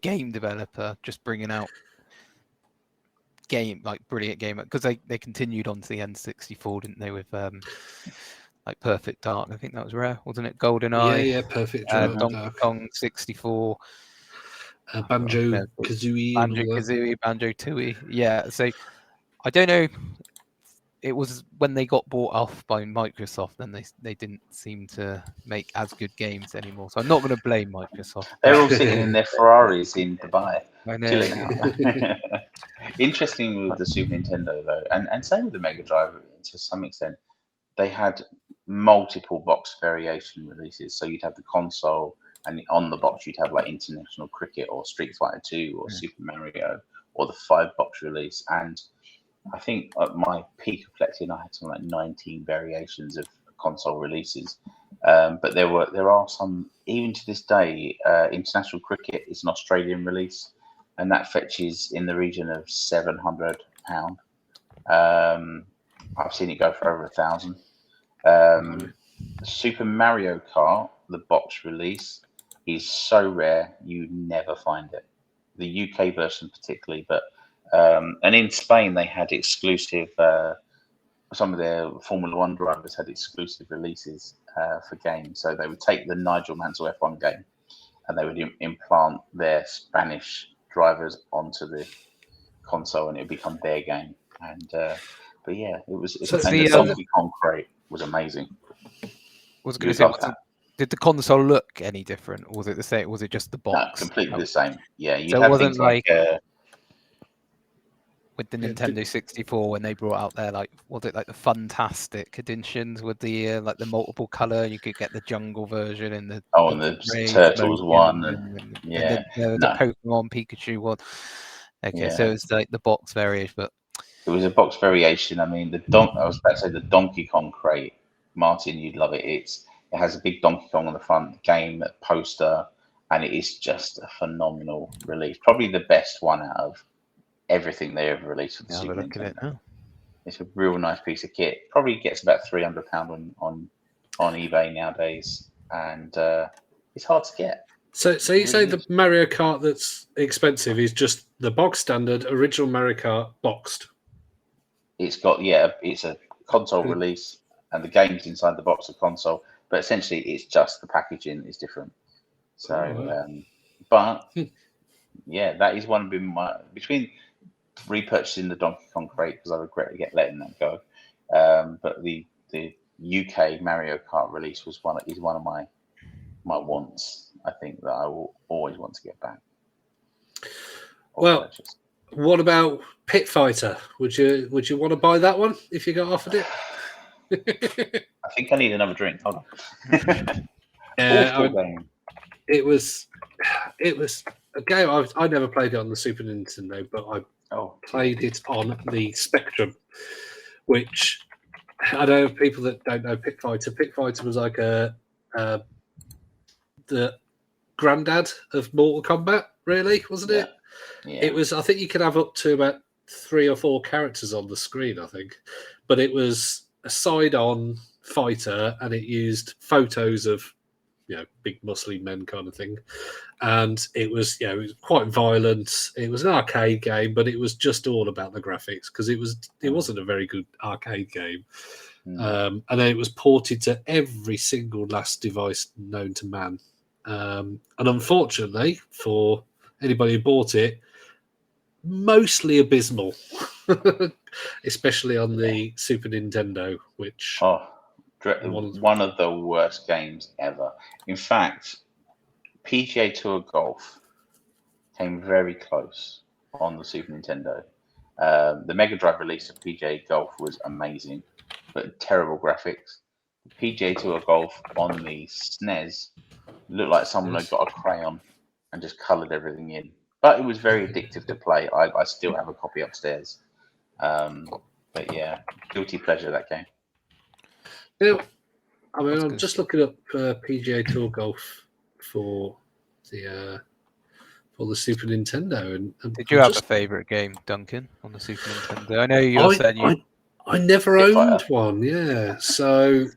game developer just bringing out brilliant game, because they continued on to the N64, didn't they, with like Perfect Dark. I think that was Rare, wasn't it? GoldenEye. Yeah, Perfect Donkey Kong 64. Banjo Kazooie. Banjo Kazooie, Banjo Tooie. Yeah, so I don't know. It was when they got bought off by Microsoft, then they didn't seem to make as good games anymore. So I'm not going to blame Microsoft. They're all sitting in their Ferraris in Dubai, I know. chilling out. Interesting with the Super Nintendo though, and same with the Mega Drive to some extent. They had multiple box variation releases. So you'd have the console, and on the box you'd have like International Cricket or Street Fighter 2 or Super Mario, or the 5-box release. And I think at my peak of collecting, I had something like 19 variations of console releases. But there are some, even to this day. International Cricket is an Australian release, and that fetches in the region of £700. I've seen it go for over 1,000. Super Mario Kart, the box release, is so rare you never find it. The UK version particularly, but and in Spain they had exclusive. Some of their Formula One drivers had exclusive releases for games. So they would take the Nigel Mansell F1 game, and they would implant their Spanish drivers onto the console, and it would become their game. And but yeah, it was. And the Donkey Kong crate was amazing. Was going to say, did the console look any different, or was it the same? Was it just the box? No, completely the same. Yeah, so it wasn't like with the Nintendo 64 when they brought out their was it like the Fantastic editions with the like the multiple color? You could get the jungle version and the and the Turtles one, and the Pokemon Pikachu one. Okay, so it's like the box variation, but it was a box variation. I mean, I was about to say the Donkey Kong crate. Martin, you'd love it. It has a big Donkey Kong on the front, game poster, and it is just a phenomenal release. Probably the best one out of everything they ever released with the Super Nintendo. It's a real nice piece of kit. Probably gets about £300 on eBay nowadays, and it's hard to get. So you say the Mario Kart that's expensive is just the box standard original Mario Kart boxed? It's got it's a console release, and the games inside the box are console, but essentially it's just the packaging is different. So, but yeah, that is one of between repurchasing the Donkey Kong crate, because I regret letting that go. But the UK Mario Kart release is one of my wants. I think that I will always want to get back. Well, what about Pit Fighter? Would you want to buy that one if you got offered it? I think I need another drink. Hold on. It was a game. I never played it on the Super Nintendo, but I played it on the Spectrum, which I know people that don't know Pit Fighter. Pit Fighter was like the granddad of Mortal Kombat. really, wasn't Yeah. it? Yeah. It was. I think you could have up to about 3 or 4 characters on the screen. I think, but it was a side-on fighter, and it used photos of big muscly men kind of thing, and it was it was quite violent. It was an arcade game, but it was just all about the graphics because it wasn't a very good arcade game. And then it was ported to every single last device known to man. And unfortunately, for anybody who bought it, mostly abysmal, especially on the Super Nintendo, which one of the worst games ever. In fact, PGA Tour Golf came very close on the Super Nintendo. The Mega Drive release of PGA Golf was amazing, but terrible graphics. PGA Tour Golf on the SNES looked like someone had got a crayon and just coloured everything in. But it was very addictive to play. I still have a copy upstairs. But yeah, guilty pleasure, that game. I mean, I'm just looking up PGA Tour Golf for the Super Nintendo. And did you have a favourite game, Duncan, on the Super Nintendo? I know you said you. I never owned one. Yeah, so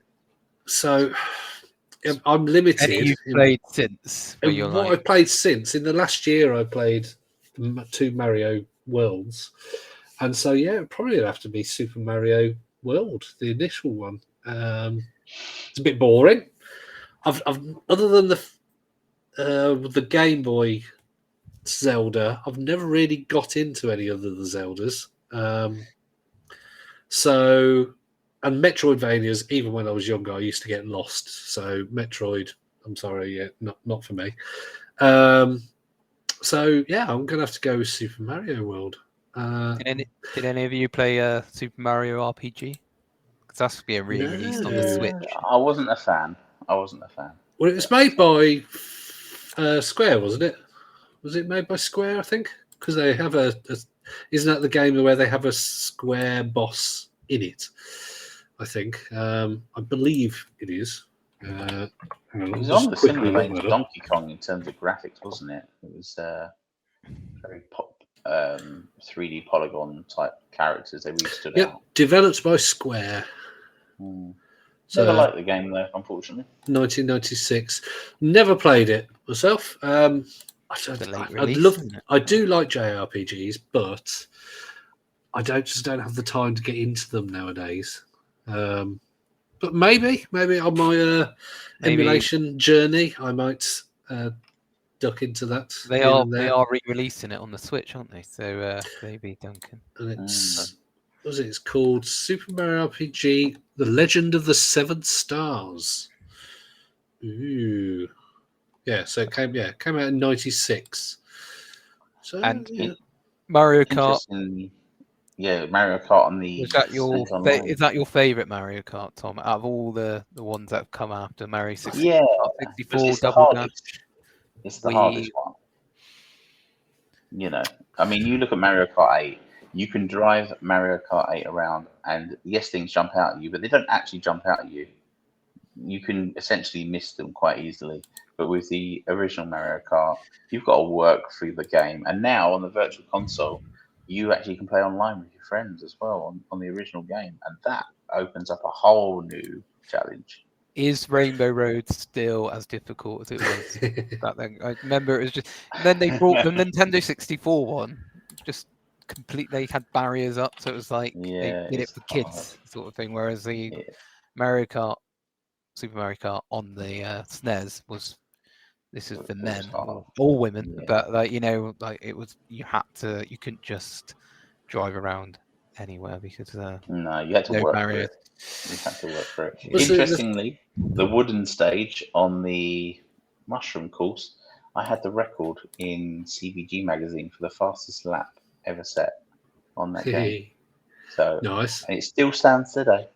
I'm limited. Any you've played since? I've played since in the last year, I played 2 Mario Worlds, and so it'd probably have to be Super Mario World, the initial one. It's a bit boring. I've other than the Game Boy Zelda, I've never really got into any other of the Zeldas. And Metroidvanias, even when I was younger, I used to get lost. So Metroid, I'm sorry, not for me. I'm going to have to go with Super Mario World. Did any of you play Super Mario RPG? Because that's being re-released on the Switch. I wasn't a fan. Well, it was made by Square, wasn't it? Was it made by Square, I think? Because they have isn't that the game where they have a Square boss in it? I think. I believe it is. It was on the similar vein to Donkey Kong in terms of graphics, wasn't it? It was very 3D polygon type characters. They really stood out. Developed by Square. So I like the game though, unfortunately. 1996. Never played it myself. I do like JRPGs, but I just don't have the time to get into them nowadays. But maybe on my emulation journey, I might duck into that. They are re-releasing it on the Switch, aren't they? So maybe, Duncan. And it's called Super Mario RPG: The Legend of the Seven Stars. Ooh, yeah. So it came out in '96. So Mario Kart. Yeah, Mario Kart on the. Is that your favourite Mario Kart, Tom? Out of all the ones that have come after Mario 64, 64 Double Dash? It's the hardest one. I mean, you look at Mario Kart 8. You can drive Mario Kart 8 around, and yes, things jump out at you, but they don't actually jump out at you. You can essentially miss them quite easily. But with the original Mario Kart, you've got to work through the game, and now on the Virtual Console, you actually can play online with your friends as well on the original game, and that opens up a whole new challenge. Is Rainbow Road still as difficult as it was back then? I remember it was just. And then they brought the Nintendo 64 one, just completely had barriers up, so it was like they did it for kids, sort of thing. Whereas the Mario Kart, Super Mario Kart on the SNES was. This is for men, all women, but it was you couldn't just drive around anywhere because no, you had to work for it. You had to work for it. Interestingly, the wooden stage on the mushroom course, I had the record in CBG magazine for the fastest lap ever set on that game. So nice, and it still stands today.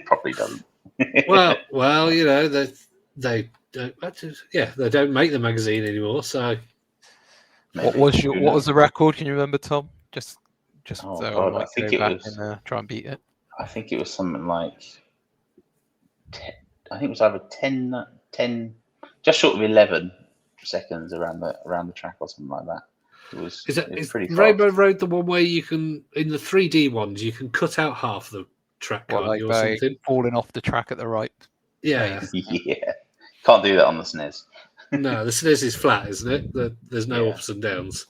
Probably doesn't. well, they don't make the magazine anymore. So, what was the record? Can you remember, Tom? Just I think it was and try and beat it. I think it was something like 10, I think it was either 10, just short of 11 seconds around the track or something like that. It was Is pretty Rainbow fast. Road the one where you can, in the 3D ones, you can cut out half the track, What, can't like you, or by something? falling off the track at the right Yeah. place? Yeah, can't do that on the SNES. No, the SNES is flat, isn't it? There's no Yeah. ups and downs.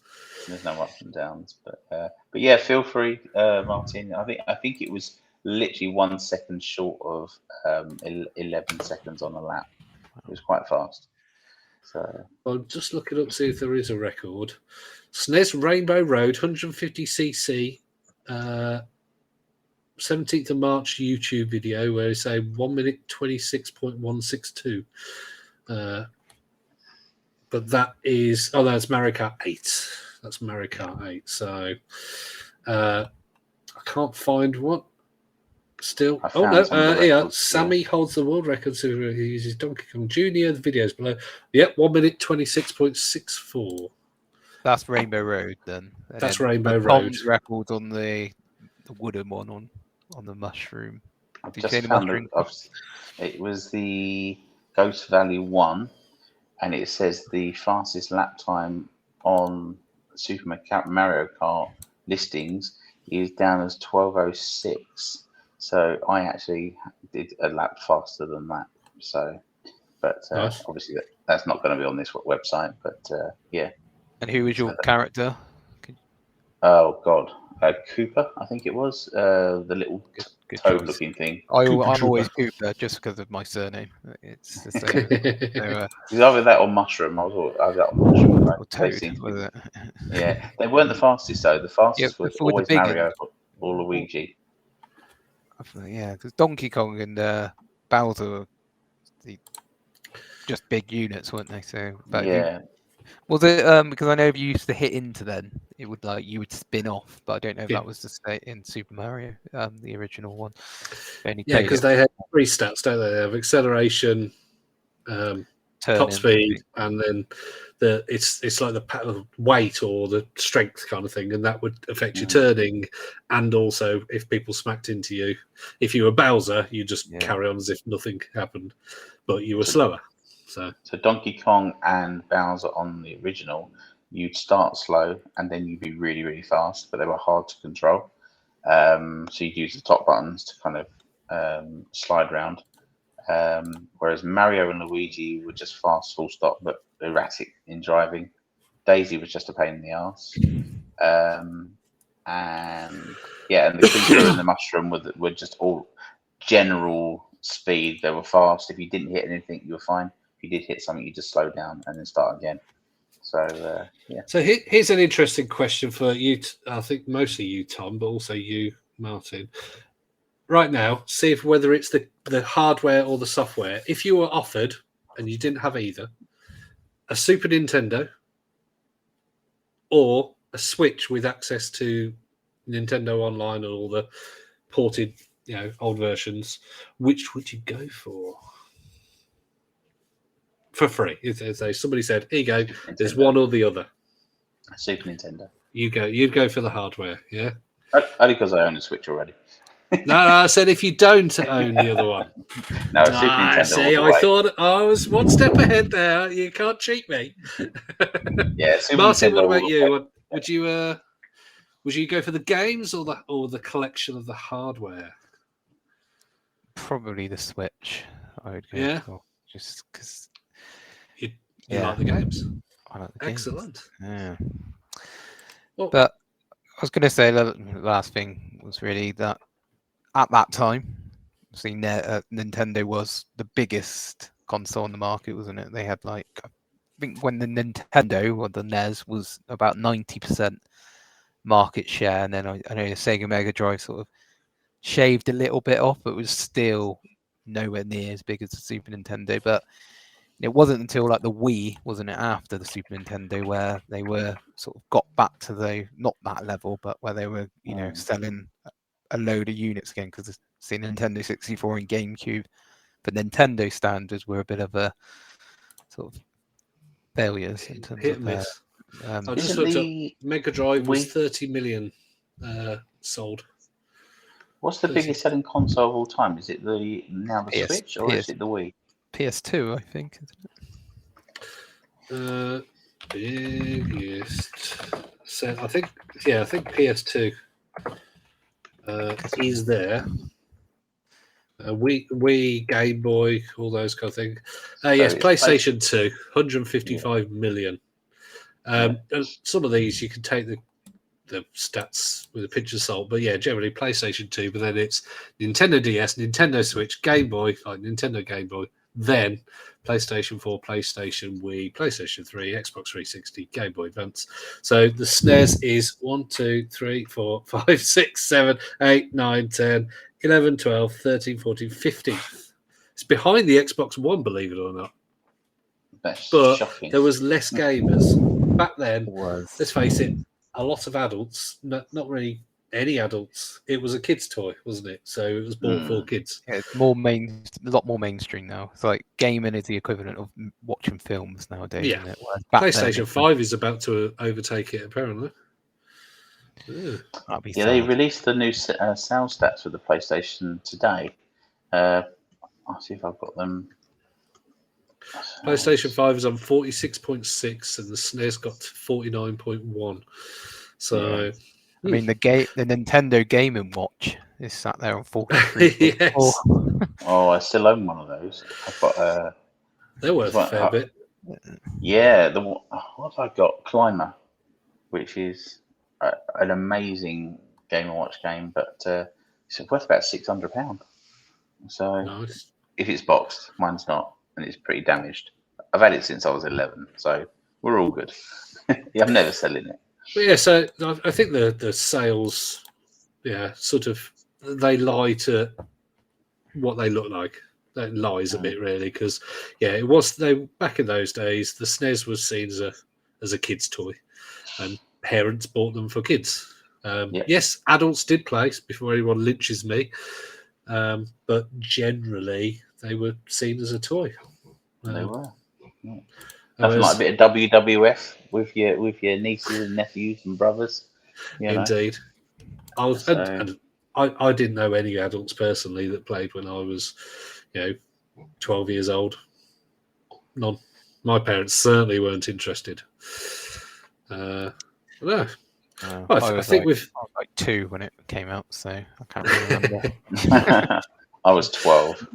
There's no ups and downs, but yeah, feel free, Martin. I think it was literally 1 second short of 11 seconds on the lap. It was quite fast. So I'm just looking up to see if there is a record. SNES Rainbow Road 150cc, 17th of March YouTube video where it's a 1 minute 26.162. But that is, that's Mario Kart 8. That's Mario Kart 8. So I can't find one still. I Oh found no, some of the yeah, records, Sammy holds the world record. So he uses Donkey Kong Jr. The videos below. Yep, 1 minute 26.64. That's Rainbow Road then. And That's then Rainbow Road. Tom's record on the wooden one on the mushroom. I've Did you just say the found mushroom? it was the Ghost Valley 1, and it says the fastest lap time on Super Mario Kart listings is down as 12:06. So I actually did a lap faster than that. So, but Nice. obviously that's not going to be on this website. But yeah. And who was your character? Oh God, Cooper, I think it was the little Good toad-looking thing. I'm always Cooper just because of my surname. It's the same. So, It's either that or Mushroom. I was that on Mushroom. Right? or Toad, was it? Yeah, they weren't the fastest though. The fastest was with the always big Mario or Luigi. Yeah, because Donkey Kong and Bowser were just big units, weren't they? So, but Yeah, was it because I know if you used to hit into then, it would you would spin off, but I don't know if that was the state in Super Mario, the original one. Yeah, because they have 3 stats, don't they? They have acceleration, top speed, and then it's like the weight or the strength kind of thing, and that would affect your turning, and also if people smacked into you. If you were Bowser, you just carry on as if nothing happened, but you were slower. So Donkey Kong and Bowser on the original, you'd start slow and then you'd be really, really fast, but they were hard to control. So you'd use the top buttons to kind of slide around. Whereas Mario and Luigi were just fast, full stop, but erratic in driving. Daisy was just a pain in the arse. And the Cooper and the Mushroom were just all general speed. They were fast. If you didn't hit anything, you were fine. If you did hit something, you just slow down and then start again. So yeah. So here's an interesting question for you. I think mostly you, Tom, but also you, Martin. Right now, see if whether it's the hardware or the software. If you were offered and you didn't have either, a Super Nintendo or a Switch with access to Nintendo Online and all the ported, old versions, which would you go for? For free. Somebody said, here you go, there's one or the other. Super Nintendo. You'd go for the hardware, yeah? Only because I own a Switch already. No, I said if you don't own the other one. No, Super Nintendo. See, I thought I was one step ahead there. You can't cheat me. Yeah, Super Martin, Nintendo. what about you? Would you go for the games or the collection of the hardware? Probably the Switch. I would go for, just because you like the games. I like the games. Excellent. Yeah. Well, but I was going to say the last thing was really that at that time, see, Nintendo was the biggest console on the market, wasn't it? They had I think when the Nintendo or the NES was about 90% market share, and then I know the Sega Mega Drive sort of shaved a little bit off, but was still nowhere near as big as the Super Nintendo. But it wasn't until the Wii, wasn't it, after the Super Nintendo, where they were sort of got back to not that level, but where they were, selling a load of units again, because the Nintendo 64 and GameCube, for Nintendo standards, were a bit of a sort of failures in terms hit of miss. I just looked up. Mega Drive was 30 million sold. What's the biggest selling console of all time? Is it the Switch or is it the Wii? PS2, I think, isn't it? Biggest. So I think PS2 is there. Wii, Game Boy, all those kind of things. Yes, it's PlayStation 2, 155 million. And some of these you can take the stats with a pinch of salt, but yeah, generally PlayStation 2, but then it's Nintendo DS, Nintendo Switch, Game Boy, like Nintendo Game Boy, then PlayStation 4, PlayStation Wii, PlayStation 3, Xbox 360, Game Boy Advance. So the SNES is 1, 2, 3, 4, 5, 6, 7, 8, 9, 10, 11, 12, 13, 14, 15. It's behind the Xbox One, believe it or not. That's But shocking. there was less gamers. Back then, Was. let's face it, a lot of adults, not really any adults. It was a kid's toy, wasn't it? So it was bought for kids. Yeah, it's a lot more mainstream now. It's like gaming is the equivalent of watching films nowadays. Yeah. Isn't it? Whereas back PlayStation then, 5 is about to overtake it, apparently. that'd be Yeah, they sad. released the new sales stats for the PlayStation today. I'll see if I've got them. PlayStation 5 is on 46.6 and the SNES got to 49.1. So, Yeah. I mean, the Nintendo Game & Watch is sat there on 43. yes. Oh, I still own one of those. I've got They're worth a fair bit. Yeah, what have I got? Climber, which is an amazing Game & Watch game, but it's worth about £600. So Nice. if it's boxed, mine's not, and it's pretty damaged. I've had it since I was 11, so we're all good. Yeah, I'm never selling it. But yeah, so I think the sales, sort of, they lie to what they look like. That lies a bit, really, because it was back in those days. The SNES was seen as a kid's toy, and parents bought them for kids. Yes, adults did play before anyone lynches me, but generally they were seen as a toy. They were. Yeah. Nothing like a bit of WWF with your nieces and nephews and brothers. Indeed. I didn't know any adults personally that played when I was, 12 years old. None. My parents certainly weren't interested. No. I think I was like 2 when it came out, so I can't really remember. I was 12.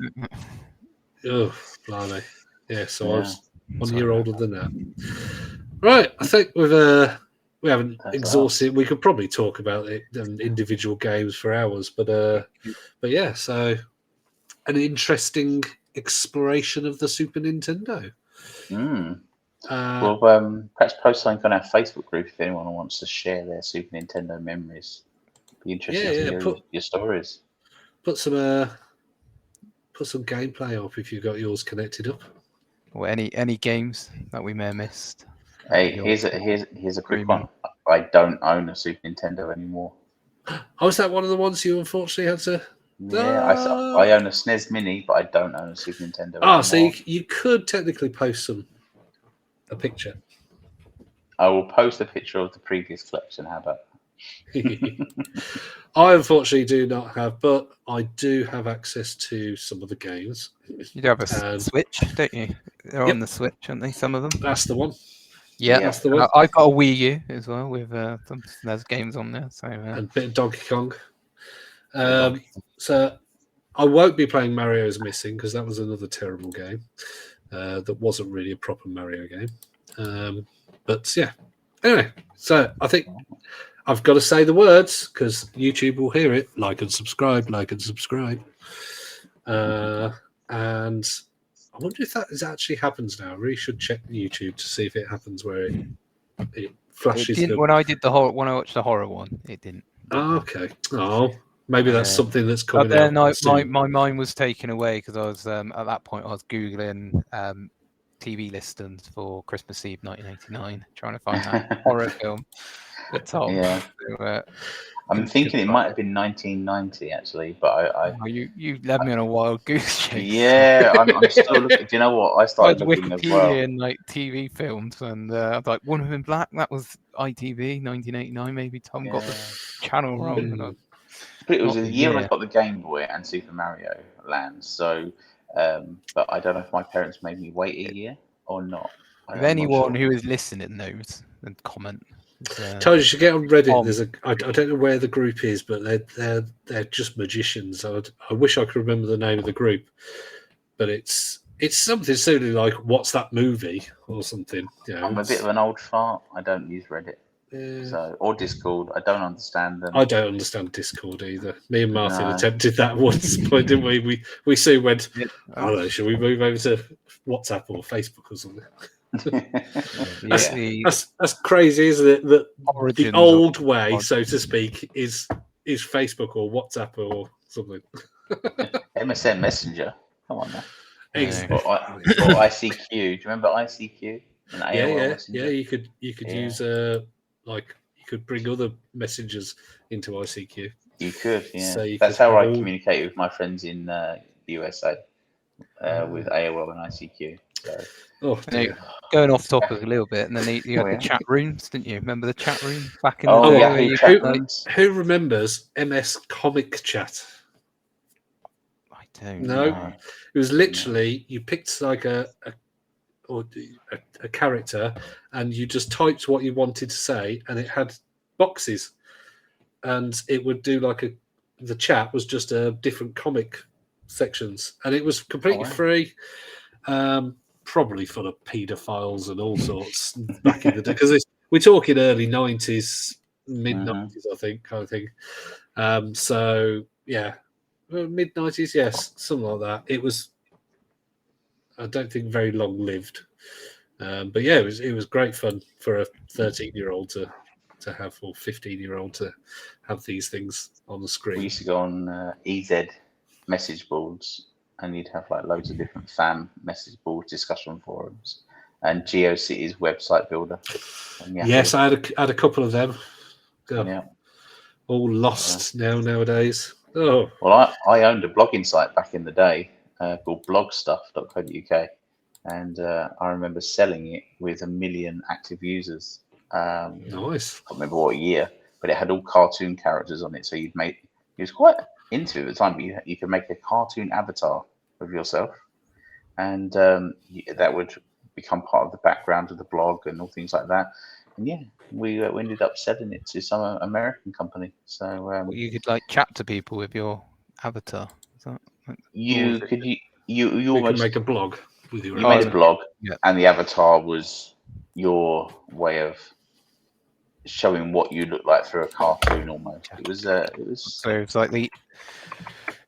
Oh, blimey. Yeah, so I was 1 year older than that. Right, I think we haven't exhausted. We could probably talk about it and individual games for hours, but yeah. So an interesting exploration of the Super Nintendo. Well, perhaps post something on our Facebook group if anyone wants to share their Super Nintendo memories. Be interesting to hear your stories. Put some gameplay up if you've got yours connected up. Or any games that we may have missed. Hey, here's a quick one. I don't own a Super Nintendo anymore. Oh, is that one of the ones you unfortunately had to? Yeah, I own a SNES Mini, but I don't own a Super Nintendo anymore. So you could technically post a picture. I will post a picture of the previous collection. How about that? I unfortunately do not have, but I do have access to some of the games. You do have a Switch, don't you? They're on the Switch, aren't they? Some of them. That's the one. Yeah, that's the one. I've got a Wii U as well with some SNES games on there. So and a bit of Donkey Kong. So I won't be playing Mario's Missing because that was another terrible game that wasn't really a proper Mario game. But yeah. Anyway, so I think I've got to say the words because YouTube will hear it. Like and subscribe. And I wonder if that actually happens now. I really should check YouTube to see if it happens where it flashes. It didn't, when I watched the horror one, it didn't. Oh, okay. Oh, maybe that's something that's coming but then out. My mind was taken away because I was at that point I was googling TV listings for Christmas Eve 1989, trying to find that horror film. Yeah. So, I'm thinking it might have been 1990 actually, but you led me on a wild goose chase. Yeah, I'm still looking. Do you know what? I started looking as well. And like TV films, and I was like Woman in Black. That was ITV 1989. Maybe Tom got the channel wrong. But it was a year I got the Game Boy and Super Mario Land. So, but I don't know if my parents made me wait a year or not. If anyone who is listening knows, then comment. Told you should get on Reddit. Tom. There's I don't know where the group is, but they're just magicians. I wish I could remember the name of the group, but it's something silly like "What's that movie?" or something. You know, I'm a bit of an old fart. I don't use Reddit, or Discord. I don't understand them. I don't understand Discord either. Me and Martin No. attempted that once, point, didn't we? We soon went, I don't know, should we move over to WhatsApp or Facebook or something? That's crazy, isn't it? That the old way, so to speak, is Facebook or WhatsApp or something. MSN Messenger. Come on now. Exactly. Or ICQ. Do you remember ICQ? Yeah. You could use like you could bring other messengers into ICQ. You could, yeah. So that's how I communicate with my friends in USA with AOL and ICQ. So. Going off topic a little bit, and then you had the chat rooms, didn't you? Remember the chat room back in the day? Who remembers MS Comic Chat? I don't know. know. It was literally you picked like a character, and you just typed what you wanted to say, and it had boxes, and it would do like the chat was just different comic sections, and it was completely free. Probably full of paedophiles and all sorts back in the day, because we're talking early 90s, mid 90s, I think, kind of thing. So yeah, mid 90s, yes, something like that. It was, I don't think, very long lived, but yeah, it was great fun for a 13-year-old to have, or 15-year-old to have these things on the screen. We used to go on EZ message boards, and you'd have like loads of different fan message boards, discussion forums, and GeoCities website builder. Yes, I had a couple of them. All lost nowadays. Oh well, I owned a blogging site back in the day called blogstuff.co.uk, and I remember selling it with 1 million active users. Nice. I can't remember what year, but it had all cartoon characters on it, so you'd make. It was quite into it at the time, but you could make a cartoon avatar of yourself, and that would become part of the background of the blog and all things like that. And yeah, we ended up selling it to some American company. So you could like chat to people with your avatar. Is that, you almost make a blog with your. You made a blog, and the avatar was your way of showing what you look like through a cartoon almost. It was so it's like the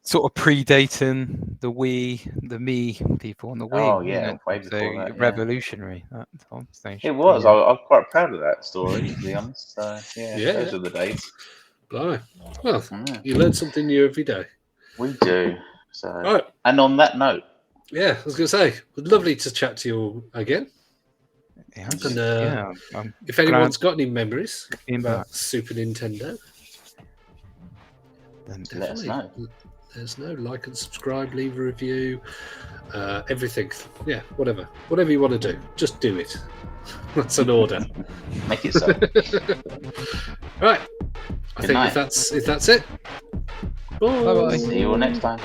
sort of predating the me people on the Wii. Oh yeah, way before that, revolutionary that stage. It was. I was quite proud of that story, to be honest. So yeah, those are the days. Blimey. Well, you learn something new every day. We do. So and on that note. Yeah, I was gonna say, it was lovely to chat to you all again. And if anyone's got any memories about Super Nintendo, then let us know. Let us know. Like and subscribe, leave a review, everything. Yeah, whatever you want to do, just do it. That's an order. Make it so. Right. I think if that's it. Bye. See you all next time.